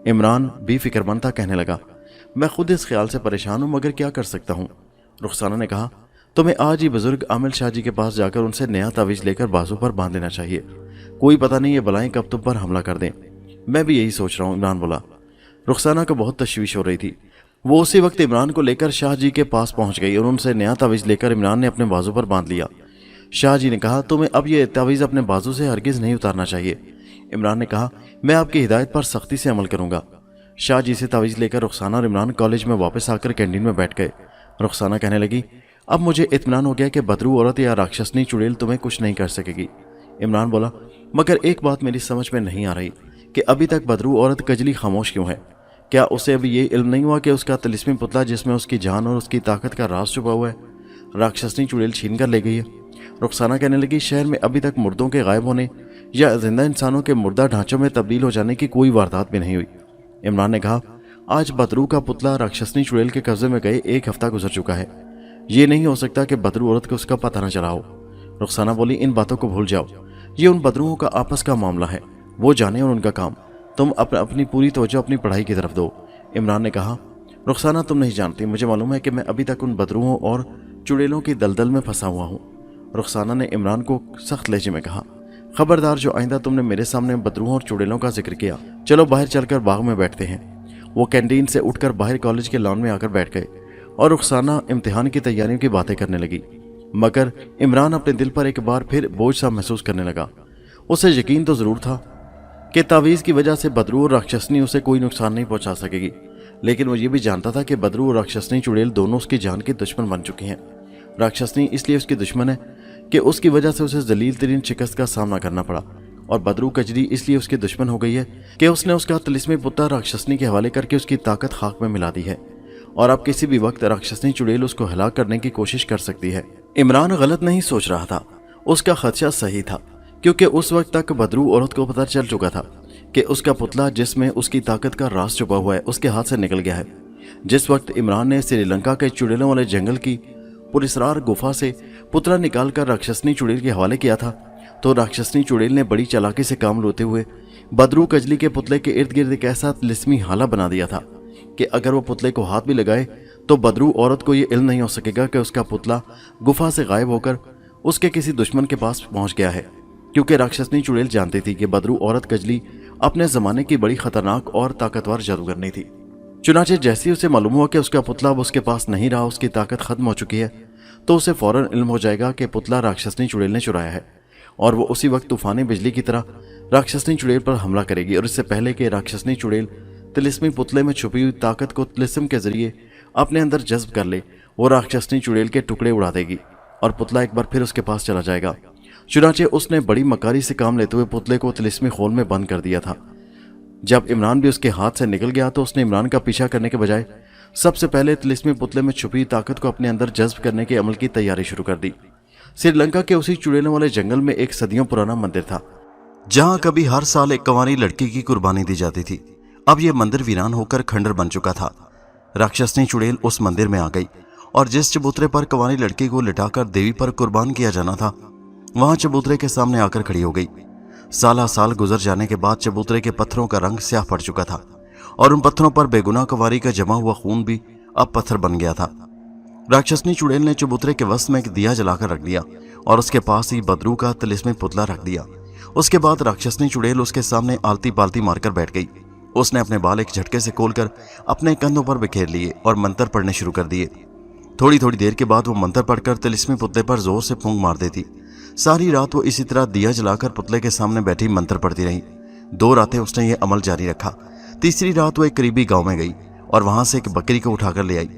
इमरान भी फिक्रमंद था, कहने लगा, मैं खुद इस ख्याल से परेशान हूँ, मगर क्या कर सकता हूँ। रुखसाना ने कहा, तुम्हें आज ही बुजुर्ग आमिल शाह जी के पास जाकर उनसे नया तावीज़ लेकर बाजू पर बांध देना चाहिए। कोई पता नहीं ये बलाएं कब तुम पर हमला कर दें। मैं भी यही सोच रहा हूँ, इमरान बोला। रुखसाना को बहुत तशवीश हो रही थी। वो उसी वक्त इमरान को लेकर शाह जी के पास पहुंच गई और उनसे नया तावीज़ लेकर इमरान ने अपने बाजू पर बांध लिया। शाह जी ने कहा, तुम्हें अब ये तावीज़ अपने बाजू से हरगिज़ नहीं उतारना चाहिए। इमरान ने कहा, मैं आपकी हिदायत पर सख्ती से अमल करूंगा। शाह जी से तावीज़ लेकर रुखसाना और इमरान कॉलेज में वापस आकर कैंटीन में बैठ गए। रुखसाना कहने लगी, अब मुझे इत्मीनान हो गया कि बदरू औरत या राक्षसनी चुड़ैल तुम्हें कुछ नहीं कर सकेगी। इमरान बोला, मगर एक बात मेरी समझ में नहीं आ रही कि अभी तक बदरू औरत कजली खामोश क्यों है। क्या उसे अभी ये इल्म नहीं हुआ कि उसका तिलिस्मी पुतला, जिसमें उसकी जान और उसकी ताकत का राज छुपा हुआ है, राक्षसनी चुड़ैल छीन कर ले गई है। रुखसाना कहने लगी, शहर में अभी तक मुर्दों के गायब होने या जिंदा इंसानों के मुर्दा ढांचों में तब्दील हो जाने की कोई वारदात भी नहीं हुई। इमरान ने कहा, आज बदरू का पुतला राक्षसनी चुड़ैल के कब्जे में गए 1 हफ्ता गुजर चुका है। ये नहीं हो सकता कि बदरू औरत को उसका पता न चला हो। रुखसाना बोली, इन बातों को भूल जाओ, ये उन बदरुओं का आपस का मामला है, वो जाने और उनका काम। तुम अपनी पूरी तवज्जो अपनी पढ़ाई की तरफ दो। इमरान ने कहा, रुखसाना तुम नहीं जानती, मुझे मालूम है कि मैं अभी तक उन बदरुओं और चुड़ैलों की दलदल में फंसा हुआ हूँ। रुखसाना ने इमरान को सख्त लहजे में कहा, खबरदार, जो आइंदा तुमने मेरे सामने बदरुओं और चुड़ैलों का जिक्र किया, चलो बाहर चलकर बाग में बैठते हैं। वो कैंटीन से उठकर बाहर कॉलेज के लॉन में आकर बैठ गए और रुखसाना इम्तिहान की तैयारियों की बातें करने लगी। मगर इमरान अपने दिल पर एक बार फिर बोझ सा महसूस करने लगा। उसे यकीन तो ज़रूर था कि तावीज़ की वजह से बदरू और राक्षसनी उसे कोई नुकसान नहीं पहुंचा सकेगी, लेकिन वो ये भी जानता था कि बदरू और राक्षसनी चुड़ैल दोनों उसकी जान के दुश्मन बन चुकी हैं। राक्षसनी इसलिए उसकी दुश्मन है कि उसकी वजह से उसे जलील तरीन शिकस्त का सामना करना पड़ा, और बदरू कजरी इसलिए उसकी दुश्मन हो गई है कि उसने उसका तिलिस्मी पुत्र राक्षसनी के हवाले करके उसकी ताकत खाक में मिला दी है, और अब किसी भी वक्त राक्षसनी चुड़ैल उसको हलाक करने की कोशिश कर सकती है। इमरान गलत नहीं सोच रहा था, उसका खदशा सही था, क्योंकि उस वक्त तक बदरू औरत को पता चल चुका था कि उसका पुतला, जिसमें उसकी ताकत का राज छुपा हुआ है, उसके हाथ से निकल गया है। जिस वक्त इमरान ने श्रीलंका के चुड़ैलों वाले जंगल की पुरस्रार गुफा से पुतला निकालकर राक्षसनी चुड़ैल के हवाले किया था, तो राक्षसनी चुड़ैल ने बड़ी चालाकी से काम लेते हुए बदरू कजली के पुतले के इर्द गिर्द एक ऐसा तिलिस्मी हाला बना दिया था कि अगर वो पुतले को हाथ भी लगाए तो बदरू औरत को ये इल्म नहीं हो सकेगा कि उसका पुतला गुफा से गायब होकर उसके किसी दुश्मन के पास पहुंच गया है, क्योंकि राक्षसनी चुड़ैल जानती थी कि बदरू औरत कजली अपने ज़माने की बड़ी खतरनाक और ताकतवर जादूगरनी थी। चुनाचे जैसे ही उसे मालूम हुआ कि उसका पुतला अब उसके पास नहीं रहा, उसकी ताकत खत्म हो चुकी है, तो उसे फौरन इल्म हो जाएगा कि पुतला राक्षसनी चुड़ैल ने चुराया है, और वो उसी वक्त तूफानी बिजली की तरह राक्षसनी चुड़ैल पर हमला करेगी, और इससे पहले कि राक्षसनी चुड़ैल तिलिस्मी पुतले में छुपी हुई ताकत को तिलिस्म के जरिए अपने अंदर जज्ब कर ले, वो राक्षसनी चुड़ैल के टुकड़े उड़ा देगी और पुतला एक बार फिर उसके पास चला जाएगा। चुनाचे उसने बड़ी मकारी से काम लेते हुए पुतले को तिलिस्मी खोल में बंद कर दिया था। जब इमरान भी उसके हाथ से निकल गया तो उसने इमरान का पीछा करने के बजाय सबसे पहले तिलिस्मी पुतले में छुपी ताकत को अपने अंदर जज्ब करने के अमल की तैयारी शुरू कर दी। श्रीलंका के उसी चुड़ैलों वाले जंगल में एक सदियों पुराना मंदिर था, जहां कभी हर साल एक कंवारी लड़की की कुर्बानी दी जाती थी। अब यह मंदिर वीरान होकर खंडर बन चुका था। राक्षसनी चुड़ैल उस मंदिर में आ गई और जिस चबूतरे पर कंवारी लड़की को लिटाकर देवी पर कुर्बान किया जाना था, वहां चबूतरे के सामने आकर खड़ी हो गई। साला साल गुजर जाने के बाद चबूतरे के पत्थरों का रंग स्याह पड़ चुका था और उन पत्थरों पर बेगुनाह कंवारी का जमा हुआ खून भी अब पत्थर बन गया था। राक्षसनी चुड़ैल ने चबूतरे के वस्त में एक दिया जलाकर रख दिया और उसके पास ही बदरू का तिलिस्मी पुतला रख दिया। उसके बाद राक्षसनी चुड़ैल उसके सामने आलती पालती मारकर बैठ गई। उसने अपने बाल एक झटके से खोलकर अपने कंधों पर बिखेर लिए और मंत्र पढ़ने शुरू कर दिए। थोड़ी थोड़ी देर के बाद वो मंत्र पढ़कर तिलिस्मी पुतले पर जोर से फूंक मार देती। सारी रात वो इसी तरह दिया जलाकर पुतले के सामने बैठी मंत्र पढ़ती रही। 2 रातें उसने ये अमल जारी रखा। तीसरी रात वो एक करीबी गांव में गई और वहां से एक बकरी को उठाकर ले आई।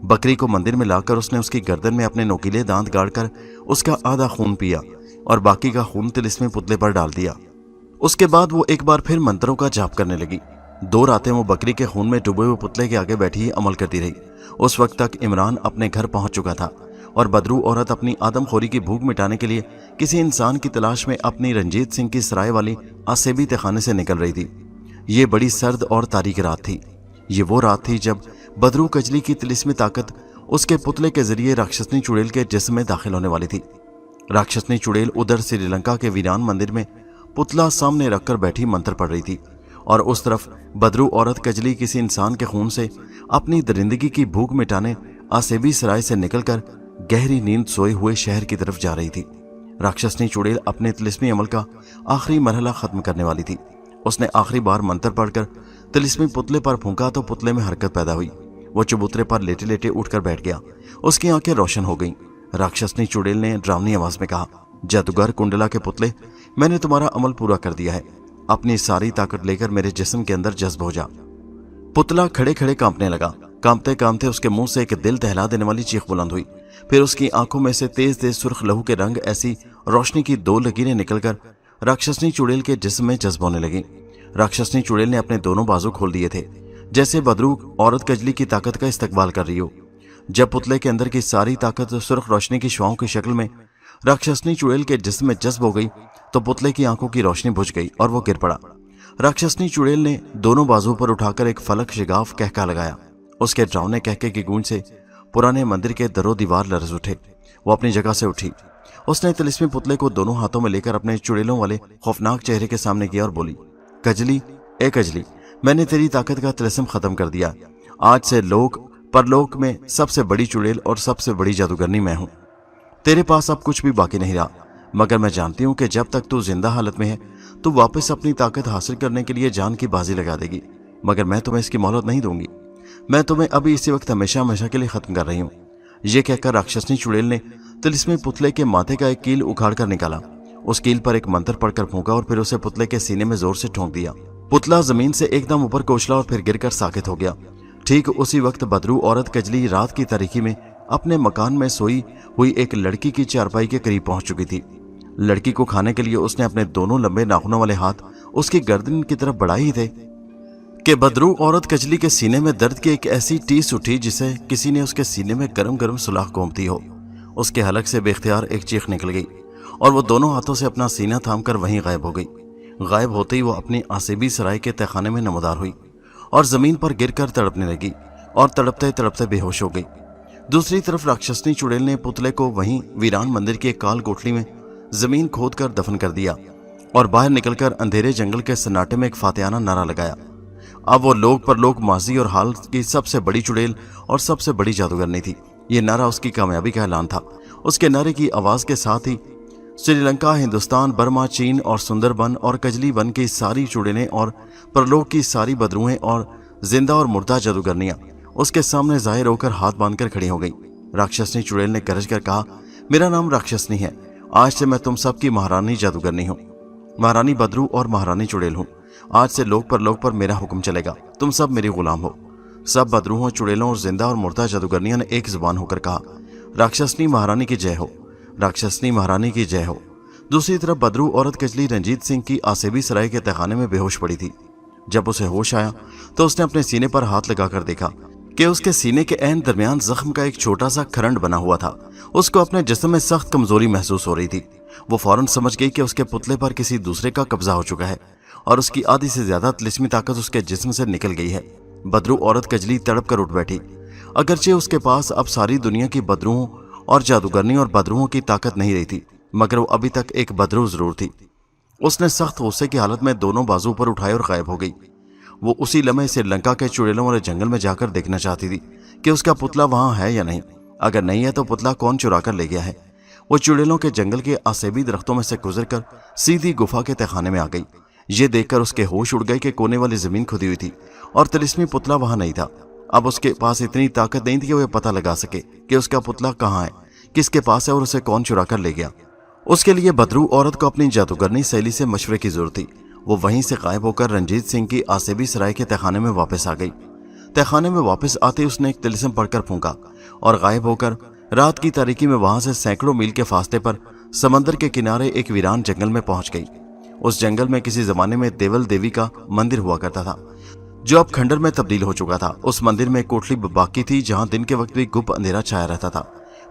बकरी को मंदिर में लाकर उसने उसकी गर्दन में अपने नोकीले दांत गाड़कर उसका आधा खून पिया और बाकी का खून तिलिस्मी पुतले पर डाल दिया। उसके बाद वो एक बार फिर मंत्रों का जाप करने लगी। 2 रातें वो बकरी के खून में डूबे हुए पुतले के आगे बैठी ही अमल करती रही। उस वक्त तक इमरान अपने घर पहुंच चुका था और बदरू औरत अपनी आदमखोरी की भूख मिटाने के लिए किसी इंसान की तलाश में अपनी रंजीत सिंह की सराय वाली आसेबी तहखाने से निकल रही थी। ये बड़ी सर्द और तारीख रात थी। ये वो रात थी जब बदरू कजली की तिलिस्मी ताकत उसके पुतले के जरिए राक्षसनी चुड़ैल के जिस्म में दाखिल होने वाली थी। राक्षसनी चुड़ैल उधर श्रीलंका के वीरान मंदिर में पुतला सामने रखकर बैठी मंत्र पढ़ रही थी और उस तरफ बदरू औरत कजली किसी इंसान के खून से अपनी दरिंदगी की भूख मिटाने आसेबी सराय से निकलकर गहरी नींद सोए हुए शहर की तरफ जा रही थी। राक्षसनी चुड़ैल अपने तिलिस्मी अमल का आखिरी मरहला खत्म करने वाली थी। उसने आखिरी बार मंत्र पढ़कर तिलिस्मी पुतले पर फूंका तो पुतले में हरकत पैदा हुई। वो चबूतरे पर लेटे लेटे उठकर बैठ गया। उसकी आंखें रोशन हो गईं। राक्षसनी चुड़ैल ने डरावनी आवाज में कहा, जादूगर कुंडला के पुतले, मैंने तुम्हारा अमल पूरा कर दिया है। अपनी सारी ताकत लेकर मेरे जिस्म के अंदर जज्ब हो जा। पुतला खड़े खड़े कांपने लगा। कांपते कांपते उसके मुंह से एक दिल दहला देने वाली चीख बुलंद हुई। फिर उसकी आंखों में से तेज तेज सुर्ख लहू के रंग ऐसी रोशनी की 2 लकीरें निकलकर राक्षसनी चुड़ैल के जिस्म में जज्ब होने लगी। राक्षसनी चुड़ैल ने अपने दोनों बाजू खोल दिए थे, जैसे बदरू औरत कजली की ताकत का इस्तकबाल कर रही हो। जब पुतले के अंदर की सारी ताकत सुर्ख रोशनी की शुआओं की शक्ल में राक्षसनी चुड़ैल के जिस्म में जज्ब हो गई तो पुतले की आंखों की रोशनी बुझ गई और वो गिर पड़ा। राक्षसनी चुड़ैल ने दोनों बाजुओं पर उठाकर एक फलक शिगाफ कहका लगाया। उसके डरावने कहके की गूंज से पुराने मंदिर के दरो दीवार लरज उठे। वो अपनी जगह से उठी। उसने तिलिस्मी पुतले को दोनों हाथों में लेकर अपने चुड़ैलों वाले खौफनाक चेहरे के सामने किया और बोली, कजली, ए कजली, मैंने तेरी ताकत का तिलिस्म खत्म कर दिया। आज से लोक परलोक में सबसे बड़ी चुड़ैल और सबसे बड़ी जादूगरनी मैं हूं। तेरे पास अब कुछ भी बाकी नहीं रहा, मगर मैं जानती हूं कि जब तक तू जिंदा हालत में है तू वापस अपनी ताकत हासिल करने के लिए जान की बाजी लगा देगी, मगर मैं तुम्हें इसकी मोहलत नहीं दूंगी। मैं तुम्हें अभी इसी वक्त हमेशा हमेशा के लिए खत्म कर रही हूँ। ये कहकर राक्षसनी चुड़ैल ने तिलिस्मी पुतले के माथे का एक कील उखाड़ कर निकाला। उस कील पर एक मंत्र पढ़कर फूंका और फिर उसे पुतले के सीने में जोर से ठोंक दिया। पुतला जमीन से एकदम ऊपर कोचला और फिर गिरकर साकित हो गया। ठीक उसी वक्त बदरू औरत कजली रात की तारीकी में अपने मकान में सोई हुई एक लड़की की चारपाई के करीब पहुंच चुकी थी। लड़की को खाने के लिए उसने अपने दोनों लंबे नाखूनों वाले हाथ उसकी गर्दन की तरफ बढ़ाए ही थे कि बदरू औरत कजली के सीने में दर्द की एक ऐसी टीस उठी जिसे किसी ने उसके सीने में गरम गरम सुलाख घोंपती हो। उसके हलक से बेख्तियार एक चीख निकल गई और वो दोनों हाथों से अपना सीना थामकर वहीं गायब हो गई। गायब होते ही वो अपनी आसेबी सराय के तहखाने में नमदार हुई और जमीन पर गिरकर तड़पने लगी और तड़पते तड़पते बेहोश हो गई। दूसरी तरफ राक्षसनी चुड़ैल ने पुतले को वहीं वीरान मंदिर की एक काल कोठली में जमीन खोदकर दफन कर दिया और बाहर निकलकर अंधेरे जंगल के सन्नाटे में एक फातिहाना नारा लगाया। अब वो लोक परलोक माजी और हाल की सबसे बड़ी चुड़ैल और सबसे बड़ी जादूगरनी थी। ये नारा उसकी कामयाबी का ऐलान था। उसके नारे की आवाज के साथ ही श्रीलंका, हिंदुस्तान, बर्मा, चीन और सुंदरबन और कजली वन की सारी चुड़ैलें और परलोक की सारी बदरुएं और जिंदा और मुर्दा जादूगरनियां उसके सामने जाहिर होकर हाथ बांधकर खड़ी हो गई। राक्षसनी चुड़ैल ने गरज कर कहा, मेरा नाम राक्षसनी है। आज से मैं तुम सबकी महारानी जादूगरनी हूँ, महारानी बदरू और महारानी चुड़ैल हूँ। आज से लोक परलोक पर मेरा हुक्म चलेगा। तुम सब मेरी गुलाम हो। सब बदरूहों, चुड़ैलों और जिंदा और मुर्दा जादूगरनियों ने एक जुबान होकर कहा, राक्षसनी महारानी की जय हो, राक्षसनी महारानी की जय हो। दूसरी तरफ बदरू औरत कजली रंजीत सिंह की आसेबी सराय के तहखाने में बेहोश पड़ी थी। जब उसे होश आया तो उसने अपने सीने पर हाथ लगाकर देखा कि उसके सीने के ऐन दरमियान जख्म का एक छोटा सा खरंड बना हुआ था। उसको अपने जिस्म में सख्त कमजोरी महसूस हो रही थी। वो फौरन समझ गई कि उसके पुतले पर किसी दूसरे का कब्जा हो चुका है और उसकी आधी से ज्यादा तिलिस्मी ताकत उसके जिस्म से निकल गई है। बदरू औरत कजली तड़प कर उठ बैठी। अगरचे उसके पास अब सारी दुनिया की बदरूहों और जादूगरनी और बदरूहों की ताकत नहीं रही थी, मगर वो अभी तक एक बदरू जरूर थी। उसने सख्त गुस्से की हालत में दोनों बाजू पर उठाए और गायब हो गई। वो उसी लम्हे श्रीलंका के चुड़ैलों वाले जंगल में जाकर देखना चाहती थी कि उसका पुतला वहां है या नहीं। अगर नहीं है तो पुतला कौन चुरा कर ले गया है। वो चुड़ैलों के जंगल के आसेबी दरख्तों में से गुजरकर सीधी गुफा के तहखाने में आ गई। ये देखकर उसके होश उड़ गए कि कोने वाली जमीन खुदी हुई थी और तिलिस्मी पुतला वहां नहीं था। अब उसके पास इतनी ताकत नहीं थी कि वह पता लगा सके कि उसका पुतला कहाँ है, किसके पास है और उसे कौन चुरा कर ले गया। उसके लिए बदरू औरत को अपनी जादूगरनी सहेली से मशवरे की जरूरत थी। वो वहीं से गायब होकर रंजीत सिंह की आसेबी सराय के तहखाने में वापस आ गई। तहखाने में वापस आते उसने एक तिलिस्म पढ़कर फूंका और गायब होकर रात की तारीकी में वहां से सैकड़ों मील के फासले पर समंदर के किनारे एक वीरान जंगल में पहुंच गई। उस जंगल में किसी जमाने में देवल देवी का मंदिर हुआ करता था, जो अब खंडर में तब्दील हो चुका था। उस मंदिर में कोठली बाकी थी जहां दिन के वक्त भी गुप्त अंधेरा छाया रहता था।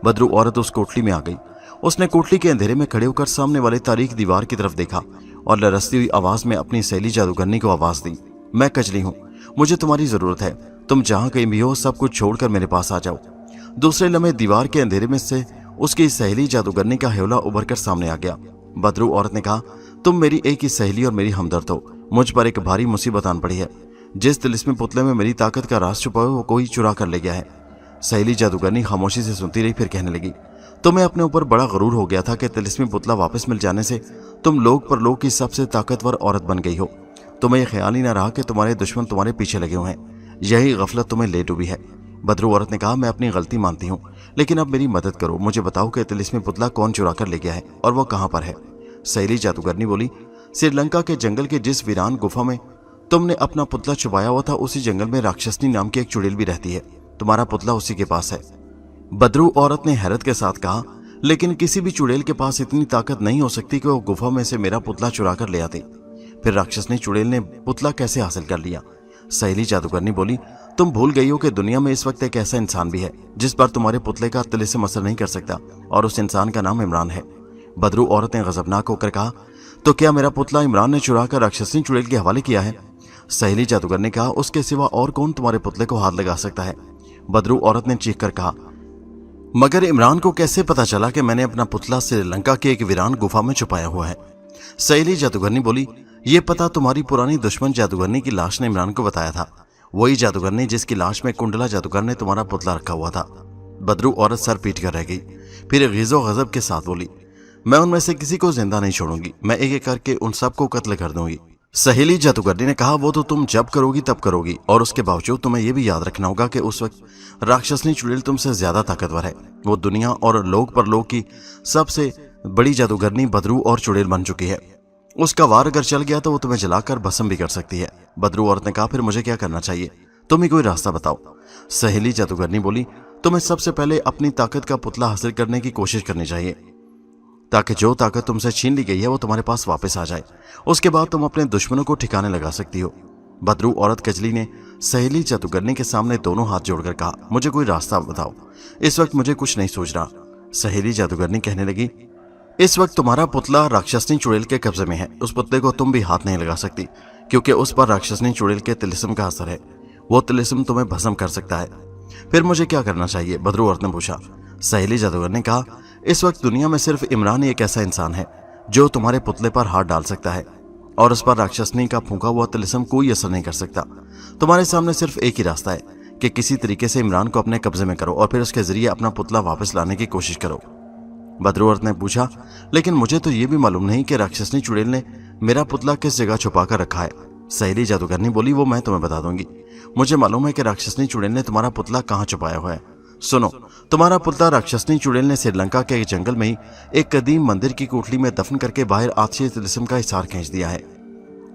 बदरू औरत उस कोठली में आ गई। उसने कोठली के अंधेरे में खड़े होकर सामने वाले तारीख दीवार की तरफ देखा और लरसती हुई आवाज में अपनी सहेली जादूगरनी को आवाज दी, मैं कजली हूं, मुझे तुम्हारी जरूरत है। तुम जहां कहीं भी हो सब कुछ छोड़कर मेरे पास आ जाओ। दूसरे लम्हे दीवार के अंधेरे में से उसकी सहेली जादूगरनी का हेवला उभर कर सामने आ गया। बदरू औरत ने कहा, तुम मेरी एक ही सहेली और मेरी हमदर्द हो। मुझ पर एक भारी मुसीबत आन पड़ी है। जिस तिलिस्मी पुतले में मेरी ताकत का राज छुपा है वो कोई चुरा कर ले गया है। सहेली जादूगरनी खामोशी से सुनती रही, फिर कहने लगी, तुम्हें अपने ऊपर बड़ा गरूर हो गया था कि तिलिस्मी पुतला वापस मिल जाने से तुम लोग पर लोग की सबसे ताकतवर औरत बन गई हो। तुम्हें यह ख्याल ही ना रहा कि तुम्हारे दुश्मन तुम्हारे पीछे लगे हुए हैं। यही गफलत तुम्हें ले डूबी है। बदरू औरत ने कहा, मैं अपनी गलती मानती हूँ, लेकिन अब मेरी मदद करो। मुझे बताओ कि तिलिस्मी पुतला कौन चुरा कर ले गया है और वो कहाँ पर है। सहेली जादूगरनी बोली, श्रीलंका के जंगल के जिस वीरान गुफा में तुमने अपना पुतला छुपाया हुआ था, उसी जंगल में राक्षसनी नाम की एक चुड़ैल भी रहती है। तुम्हारा पुतला उसी के पास है। बदरू औरत ने हैरत के साथ कहा, लेकिन किसी भी चुड़ैल के पास इतनी ताकत नहीं हो सकती कि वो गुफा में से मेरा पुतला चुरा कर ले आती। फिर राक्षसनी चुड़ैल ने पुतला कैसे हासिल कर लिया। सहेली जादूगरनी बोली, तुम भूल गई हो कि दुनिया में इस वक्त एक ऐसा इंसान भी है जिस पर तुम्हारे पुतले का तिलिस्म असर नहीं कर सकता, और उस इंसान का नाम इमरान है। बदरू औरत ने गजबनाक होकर कहा, तो क्या मेरा पुतला इमरान ने चुरा कर राक्षसनी चुड़ैल के हवाले किया है। सहेली जादूगर ने कहा, उसके सिवा और कौन तुम्हारे पुतले को हाथ लगा सकता है। बदरू औरत ने चीख कर कहा, मगर इमरान को कैसे पता चला कि मैंने अपना पुतला श्रीलंका के एक वीरान गुफा में छुपाया हुआ है। सहेली जादूगरनी बोली, ये पता तुम्हारी पुरानी दुश्मन जादूगरनी की लाश ने इमरान को बताया था। वही जादूगरनी जिसकी लाश में कुंडला जादूगर ने तुम्हारा पुतला रखा हुआ था। बदरू औरत सर पीट कर रह गई, फिर गिज़ो गजब के साथ बोली, मैं उनमें से किसी को जिंदा नहीं छोड़ूंगी, मैं एक एक करके उन सबको कत्ल कर दूंगी। सहेली जादूगरनी ने कहा, वो तो तुम जब करोगी तब करोगी, और उसके बावजूद तुम्हें यह भी याद रखना होगा कि उस वक्त राक्षसनी चुड़ैल तुमसे ज्यादा ताकतवर है। वो दुनिया और लोक परलोक की सबसे बड़ी जादूगरनी बदरू और चुड़ैल बन चुकी है। उसका वार अगर चल गया तो वो तुम्हें जलाकर भस्म भी कर सकती है। बदरू औरत ने कहा, फिर मुझे क्या करना चाहिए, तुम ही कोई रास्ता बताओ। सहेली जादूगरनी बोली, तुम्हें सबसे पहले अपनी ताकत का पुतला हासिल करने की कोशिश करनी चाहिए, ताकि जो ताकत तुमसे छीन ली गई है वो तुम्हारे पास वापस आ जाए। उसके बाद तुम अपने दुश्मनों को ठिकाने लगा सकती हो। बदरू औरत कजली ने सहेली जादूगरनी के सामने दोनों हाथ जोड़कर कहा, मुझे कोई रास्ता बताओ, इस वक्त मुझे कुछ नहीं सूझ रहा। सहेली जादूगरनी कहने लगी, इस वक्त तुम्हारा पुतला राक्षसनी चुड़ैल के कब्जे में है। उस पुतले को तुम भी हाथ नहीं लगा सकती, क्योंकि उस पर राक्षसनी चुड़ैल के तिलिस्म का असर है। वो तिलिस्म तुम्हें भस्म कर सकता है। फिर मुझे क्या करना चाहिए, बदरू औरत ने पूछा। सहेली जादूगर ने कहा, इस वक्त दुनिया में सिर्फ इमरान ही एक ऐसा इंसान है जो तुम्हारे पुतले पर हाथ डाल सकता है, और उस पर राक्षसनी का फूंका हुआ तिलिस्म कोई असर नहीं कर सकता। तुम्हारे सामने सिर्फ एक ही रास्ता है कि किसी तरीके से इमरान को अपने कब्जे में करो और फिर उसके जरिए अपना पुतला वापस लाने की कोशिश करो। बदरू औरत ने पूछा, लेकिन मुझे तो ये भी मालूम नहीं कि राक्षसनी चुड़ैल ने मेरा पुतला किस जगह छुपा कर रखा है। सहेली जादूगरनी बोली, वो मैं तुम्हें बता दूंगी। मुझे मालूम है कि राक्षसनी चुड़ैल ने तुम्हारा पुतला कहाँ छुपाया हुआ है। सुनो, तुम्हारा पुतला राक्षसनी चुड़ैल ने श्रीलंका के एक जंगल में ही एक कदीम मंदिर की कोठली में दफन करके बाहर आतिशी तिलिस्म का हिसार खींच दिया है।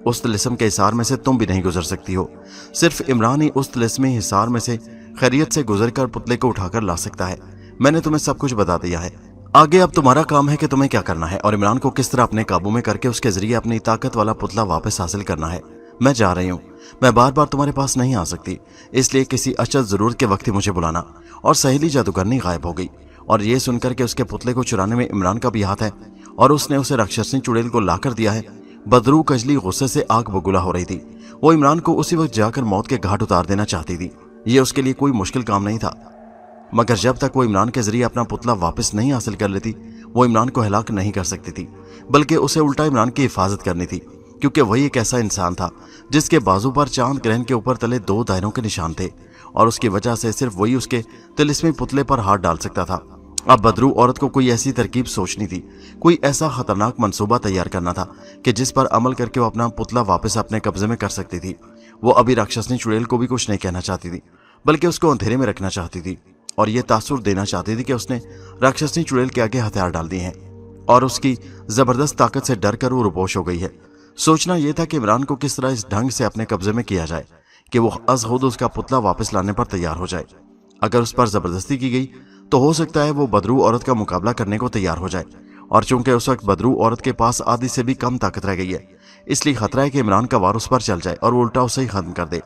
उस तिलिस्म के हिसार में से तुम भी नहीं गुजर सकती हो। सिर्फ इमरान ही उस तिलिस्मी हिसार में से खैरियत से गुजरकर पुतले को उठाकर ला सकता है। मैंने तुम्हें सब कुछ बता दिया है। आगे अब तुम्हारा काम है कि तुम्हें क्या करना है और इमरान को किस तरह अपने काबू में करके उसके जरिए अपनी ताकत वाला पुतला वापस हासिल करना है। मैं जा रही हूँ, मैं बार बार तुम्हारे पास नहीं आ सकती, इसलिए किसी अचल जरूरत के वक्त ही मुझे बुलाना। और सहेली जादूगरनी गायब हो गई। और ये सुनकर के उसके पुतले को चुराने में इमरान का भी हाथ है और उसने उसे राक्षसनी चुड़ैल को ला कर दिया है, बदरू कजली गुस्से से आग बबूला हो रही थी। वो इमरान को उसी वक्त जाकर मौत के घाट उतार देना चाहती थी। ये उसके लिए कोई मुश्किल काम नहीं था, मगर जब तक वो इमरान के जरिए अपना पुतला वापस नहीं हासिल कर लेती, वो इमरान को हलाक नहीं कर सकती थी, बल्कि उसे उल्टा इमरान की हिफाजत करनी थी, क्योंकि वही एक ऐसा इंसान था जिसके बाजू पर चांद ग्रहण के ऊपर तले 2 दायरों के निशान थे, और उसकी वजह से सिर्फ वही उसके तिलिस्मी पुतले पर हाथ डाल सकता था। अब बदरू औरत को कोई ऐसी तरकीब सोचनी थी, कोई ऐसा खतरनाक मंसूबा तैयार करना था कि जिस पर अमल करके वो अपना पुतला वापस अपने कब्जे में कर सकती थी। वो अभी राक्षसनी चुड़ैल को भी कुछ नहीं कहना चाहती थी, बल्कि उसको अंधेरे में रखना चाहती थी, और ये तासुर देना चाहती थी कि उसने राक्षसनी चुड़ैल के आगे हथियार डाल दिए हैं और उसकी जबरदस्त ताकत से डर कर वो रुपोश हो गई है। सोचना यह था कि इमरान को किस तरह इस ढंग से अपने कब्जे में किया जाए कि वो अज खुद उसका पुतला वापस लाने पर तैयार हो जाए। अगर उस पर जबरदस्ती की गई तो हो सकता है वो बदरू औरत का मुकाबला करने को तैयार हो जाए, और चूंकि उस वक्त बदरू औरत के पास आधी से भी कम ताकत रह गई है, इसलिए खतरा है कि इमरान का वार उस पर चल जाए और वो उल्टा उसे ही खत्म कर दे।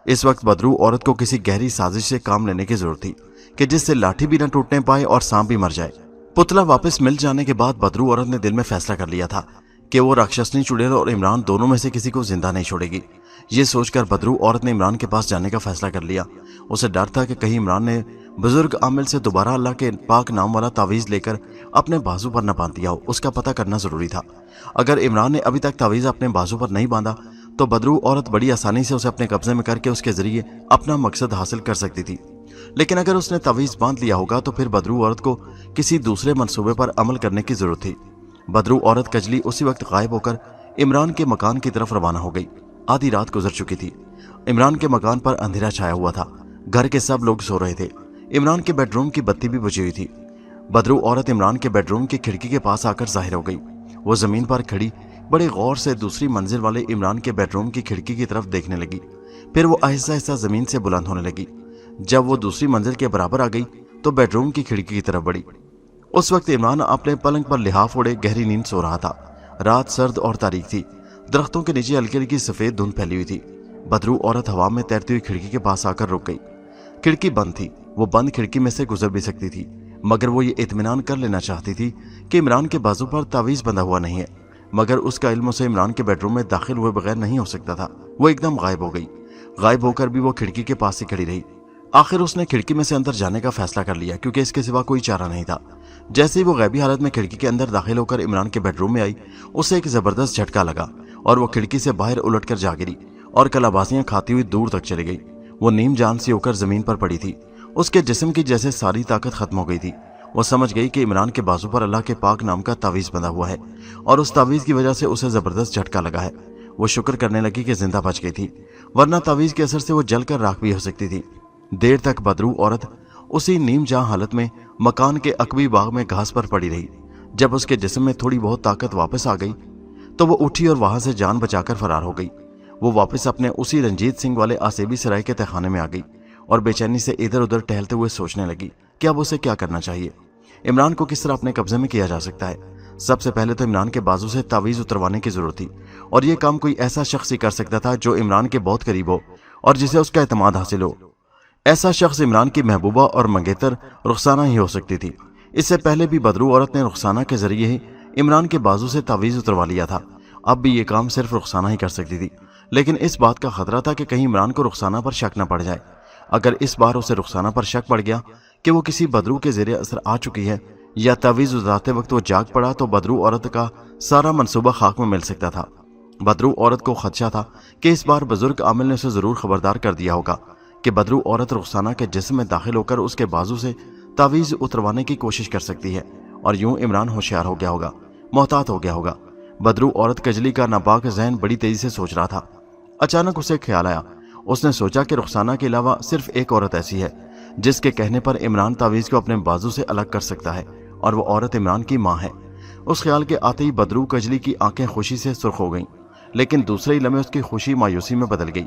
इस वक्त बदरू औरत को किसी गहरी साजिश से काम लेने की जरूरत थी कि जिससे लाठी भी न टूटने पाए और सांप भी मर जाए। पुतला वापस मिल जाने के बाद बदरू औरत ने दिल में फैसला कर लिया था कि वो राक्षसनी चुड़ैल और इमरान दोनों में से किसी को जिंदा नहीं छोड़ेगी। ये सोचकर बदरू औरत ने इमरान के पास जाने का फैसला कर लिया। उसे डर था कि कहीं इमरान ने बुजुर्ग आमिल से दोबारा अल्लाह के पाक नाम वाला तावीज़ लेकर अपने बाजू पर न बांध दिया हो। उसका पता करना जरूरी था। अगर इमरान ने अभी तक तावीज़ अपने बाजू पर नहीं बांधा तो बदरू औरत बड़ी आसानी से उसे अपने कब्जे में करके उसके जरिए अपना मकसद हासिल कर सकती थी। लेकिन अगर उसने तावीज़ बांध लिया होगा तो फिर बदरू औरत को किसी दूसरे मंसूबे पर अमल करने की जरूरत थी। बदरू औरत कजली उसी वक्त गायब होकर इमरान के मकान की तरफ रवाना हो गई। आधी रात गुजर चुकी थी। इमरान के मकान पर अंधेरा छाया हुआ था। घर के सब लोग सो रहे थे। इमरान के बेडरूम की बत्ती भी बुझी हुई थी। बदरू औरत इमरान के बेडरूम की खिड़की के पास आकर जाहिर हो गई। वो जमीन पर खड़ी बड़े गौर से दूसरी मंजिल वाले इमरान के बेडरूम की खिड़की की तरफ देखने लगी। फिर वो आहिस्ता आहिस्ता जमीन से बुलंद होने लगी। जब वो दूसरी मंजिल के बराबर आ गई तो बेडरूम की खिड़की की तरफ बढ़ी। उस वक्त इमरान अपने पलंग पर लिहाफ ओढ़े गहरी नींद सो रहा था। रात सर्द और तारीख थी। दरख्तों के नीचे हल्की हल्की सफेद धुंध फैली हुई थी। बदरू औरत हवा में तैरती हुई खिड़की के पास आकर रुक गई। खिड़की बंद थी। वो बंद खिड़की में से गुजर भी सकती थी, मगर वो ये इत्मीनान कर लेना चाहती थी कि इमरान के बाजू पर तावीज़ बंधा हुआ नहीं है। मगर उसका इल्म उसे इमरान के बेडरूम में दाखिल हुए बगैर नहीं हो सकता था। वो एकदम गायब हो गई। गायब होकर भी वो खिड़की के पास ही खड़ी रही। आखिर उसने खिड़की में से अंदर जाने का फैसला कर लिया, क्योंकि इसके सिवा कोई चारा नहीं था। जैसे ही वो गैबी हालत में खिड़की के अंदर दाखिल होकर इमरान के बेडरूम में आई, उसे एक जबरदस्त झटका लगा और वो खिड़की से बाहर उलटकर जा गिरी और कलाबाजियां खाती हुई दूर तक चली गई। वो नीम जान सी होकर जमीन पर पड़ी थी। उसके जिस्म की जैसे सारी ताकत खत्म हो गई थी। वो समझ गई कि इमरान के बाजू पर अल्लाह के पाक नाम का तावीज़ बंधा हुआ है और उस तावीज़ की वजह से उसे जबरदस्त झटका लगा है। वो शुक्र करने लगी कि जिंदा बच गई थी, वरना तावीज़ के असर से वो जलकर राख भी हो सकती थी। देर तक बदरू औरत उसी नीम जान हालत में मकान के अकबी बाग में घास पर पड़ी रही। जब उसके जिस्म में थोड़ी बहुत ताकत वापस आ गई तो वो उठी और वहां से जान बचाकर फरार हो गई। वो वापस अपने उसी रंजीत सिंह वाले आसेबी सराय के तहखाने में आ गई और बेचैनी से इधर उधर टहलते हुए सोचने लगी कि अब उसे क्या करना चाहिए। इमरान को किस तरह अपने कब्जे में किया जा सकता है। सबसे पहले तो इमरान के बाजू से तावीज़ उतरवाने की जरूरत थी, और यह काम कोई ऐसा शख्स ही कर सकता था जो इमरान के बहुत करीब हो और जिसे उसका एतमाद हासिल हो। ऐसा शख्स इमरान की महबूबा और मंगेतर रुखसाना ही हो सकती थी। इससे पहले भी बदरू औरत ने रुखसाना के जरिए ही इमरान के बाजू से तावीज़ उतरवा लिया था। अब भी ये काम सिर्फ रुखसाना ही कर सकती थी, लेकिन इस बात का खतरा था कि कहीं इमरान को रुखसाना पर शक न पड़ जाए। अगर इस बार उसे रुखसाना पर शक पड़ गया कि वो किसी बदरू के ज़रिए असर आ चुकी है या तावीज़ उतराते वक्त वो जाग पड़ा तो बदरू औरत का सारा मंसूबा खाक में मिल सकता था। बदरू औरत को खदशा था कि इस बार बुजुर्ग आमिल ने उसे ज़रूर खबरदार कर दिया होगा कि बदरू औरत रुखसाना के जिस्म में दाखिल होकर उसके बाजू से तावीज़ उतरवाने की कोशिश कर सकती है, और यूं इमरान होशियार हो गया होगा, मोहतात हो गया होगा। बदरू औरत कजली का नापाक ज़हन बड़ी तेजी से सोच रहा था। अचानक उसे ख्याल आया। उसने सोचा कि रुखसाना के अलावा सिर्फ एक औरत ऐसी है जिसके कहने पर इमरान तावीज़ को अपने बाजू से अलग कर सकता है, और वो औरत इमरान की माँ है। उस ख्याल के आते ही बदरू कजली की आंखें खुशी से सुर्ख हो गईं, लेकिन दूसरे ही लम्हे उसकी खुशी मायूसी में बदल गई।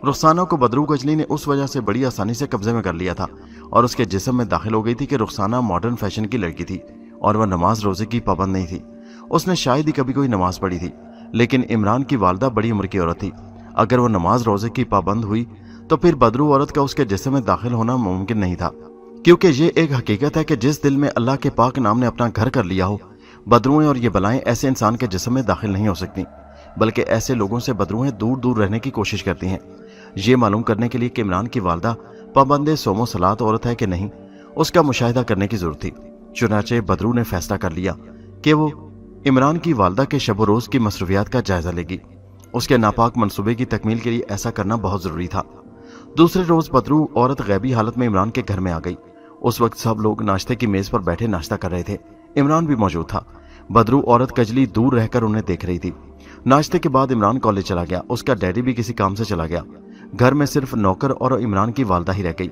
रुखसाना को बदरू कजली ने उस वजह से बड़ी आसानी से कब्जे में कर लिया था और उसके जिस्म में दाखिल हो गई थी कि रुखसाना मॉडर्न फैशन की लड़की थी और वह नमाज रोजे की पाबंद नहीं थी। उसने शायद ही कभी कोई नमाज पढ़ी थी, लेकिन इमरान की वालदा बड़ी उम्र की औरत थी। अगर वो नमाज रोजे की पाबंद हुई तो फिर बदरू औरत का उसके जिस्म में दाखिल होना मुमकिन नहीं था, क्योंकि ये एक हकीकत है कि जिस दिल में अल्लाह के पाक नाम ने अपना घर कर लिया हो, बदरुएं और ये बलाएं ऐसे इंसान के जिस्म में दाखिल नहीं हो सकती, बल्कि ऐसे लोगों से बदरुएं दूर दूर रहने की कोशिश करती हैं। ये मालूम करने के लिए कि इमरान की वालदा पाबंद सोमो सलात औरत है कि नहीं, उसका मुशाहिदा करने की जरूरत थी। चुनाचे बदरू ने फैसला कर लिया कि वो इमरान की वालदा के शब रोज की मसरूफियात का जायजा लेगी। उसके नापाक मंसूबे की तकमील के लिए ऐसा करना बहुत जरूरी था। दूसरे रोज बदरू औरत गैबी हालत में इमरान के घर में आ गई। उस वक्त सब लोग नाश्ते की मेज पर बैठे नाश्ता कर रहे थे। इमरान भी मौजूद था। बदरू औरत कजली दूर रहकर उन्हें देख रही थी। नाश्ते के बाद इमरान कॉलेज चला गया। उसका डैडी भी किसी काम से चला गया। घर में सिर्फ नौकर और इमरान की वालदा ही रह गई।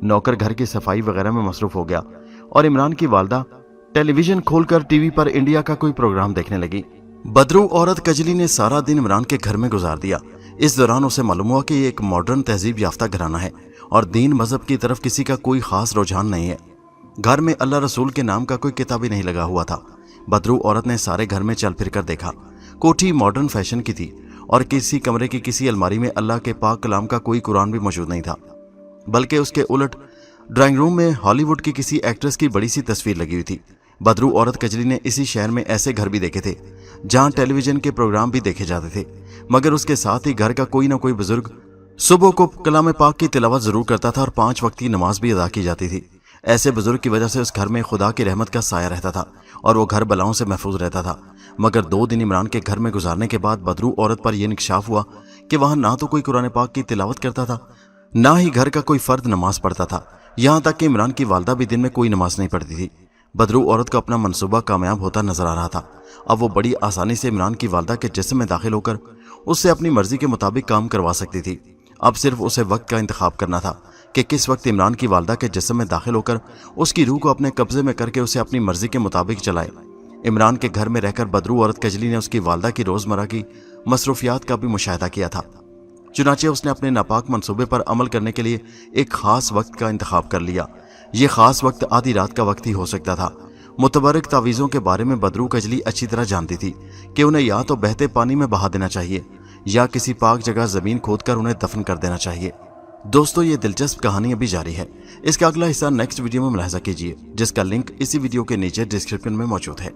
नौकर घर की सफाई वगैरह में मसरूफ हो गया और इमरान की वालदा टेलीविजन खोलकर टीवी पर इंडिया का कोई प्रोग्राम देखने लगी। बदरू औरत कजली ने सारा दिन इमरान के घर में गुजार दिया। इस दौरान उसे मालूम हुआ कि ये एक मॉडर्न तहजीब याफ्ता घराना है और दीन मजहब की तरफ किसी का कोई खास रुझान नहीं है। घर में अल्लाह रसूल के नाम का कोई किताब ही नहीं लगा हुआ था। बदरू औरत ने सारे घर में चल फिर कर देखा। कोठी मॉडर्न फैशन की थी और किसी कमरे की किसी अलमारी में अल्लाह के पाक कलाम का कोई कुरान भी मौजूद नहीं था, बल्कि उसके उलट ड्राइंग रूम में हॉलीवुड की किसी एक्ट्रेस की बड़ी सी तस्वीर लगी हुई थी। बदरू औरत कजली ने इसी शहर में ऐसे घर भी देखे थे जहां टेलीविजन के प्रोग्राम भी देखे जाते थे, मगर उसके साथ ही घर का कोई ना कोई बुजुर्ग सुबह को कलाम पाक की तिलावत जरूर करता था और 5 वक्त की नमाज भी अदा की जाती थी। ऐसे बुजुर्ग की वजह से उस घर में खुदा की रहमत का साया रहता था और वो घर बलाओं से महफूज रहता था। मगर 2 दिन इमरान के घर में गुजारने के बाद बदरू औरत पर यह इंकशाफ हुआ कि वहां ना तो कोई कुरान पाक की तिलावत करता था, ना ही घर का कोई फर्द नमाज पढ़ता था। यहां तक कि इमरान की वालदा भी दिन में कोई नमाज नहीं पढ़ती थी। बदरू औरत का अपना मंसूबा कामयाब होता नजर आ रहा था। अब वो बड़ी आसानी से इमरान की वालदा के जिस्म में दाखिल होकर उससे अपनी मर्जी के मुताबिक काम करवा सकती थी। अब सिर्फ उसे वक्त का इंतखाब करना था कि किस वक्त इमरान की वालदा के जिस्म में दाखिल होकर उसकी रूह को अपने कब्जे में करके उसे अपनी मर्जी के मुताबिक चलाए। इमरान के घर में रहकर बदरू औरत कजली ने उसकी वालदा की रोजमर्रा की मसरूफियात का भी मुशाहिदा किया था। चुनाचे उसने अपने नापाक मंसूबे पर अमल करने के लिए एक खास वक्त का इंतखाब कर लिया। ये खास वक्त आधी रात का वक्त ही हो सकता था। मुतबरक तावीज़ों के बारे में बदरू कजली अच्छी तरह जानती थी कि उन्हें या तो बहते पानी में बहा देना चाहिए या किसी पाक जगह जमीन खोदकर उन्हें दफन कर देना चाहिए। दोस्तों, ये दिलचस्प कहानी अभी जारी है। इसका अगला हिस्सा नेक्स्ट वीडियो में मुलाहिजा कीजिए, जिसका लिंक इसी वीडियो के नीचे डिस्क्रिप्शन में मौजूद है।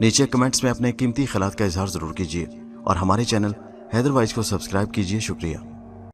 नीचे कमेंट्स में अपने कीमती ख्यालात का इजहार जरूर कीजिए और हमारे चैनल हैदर वाइज को सब्सक्राइब कीजिए। शुक्रिया।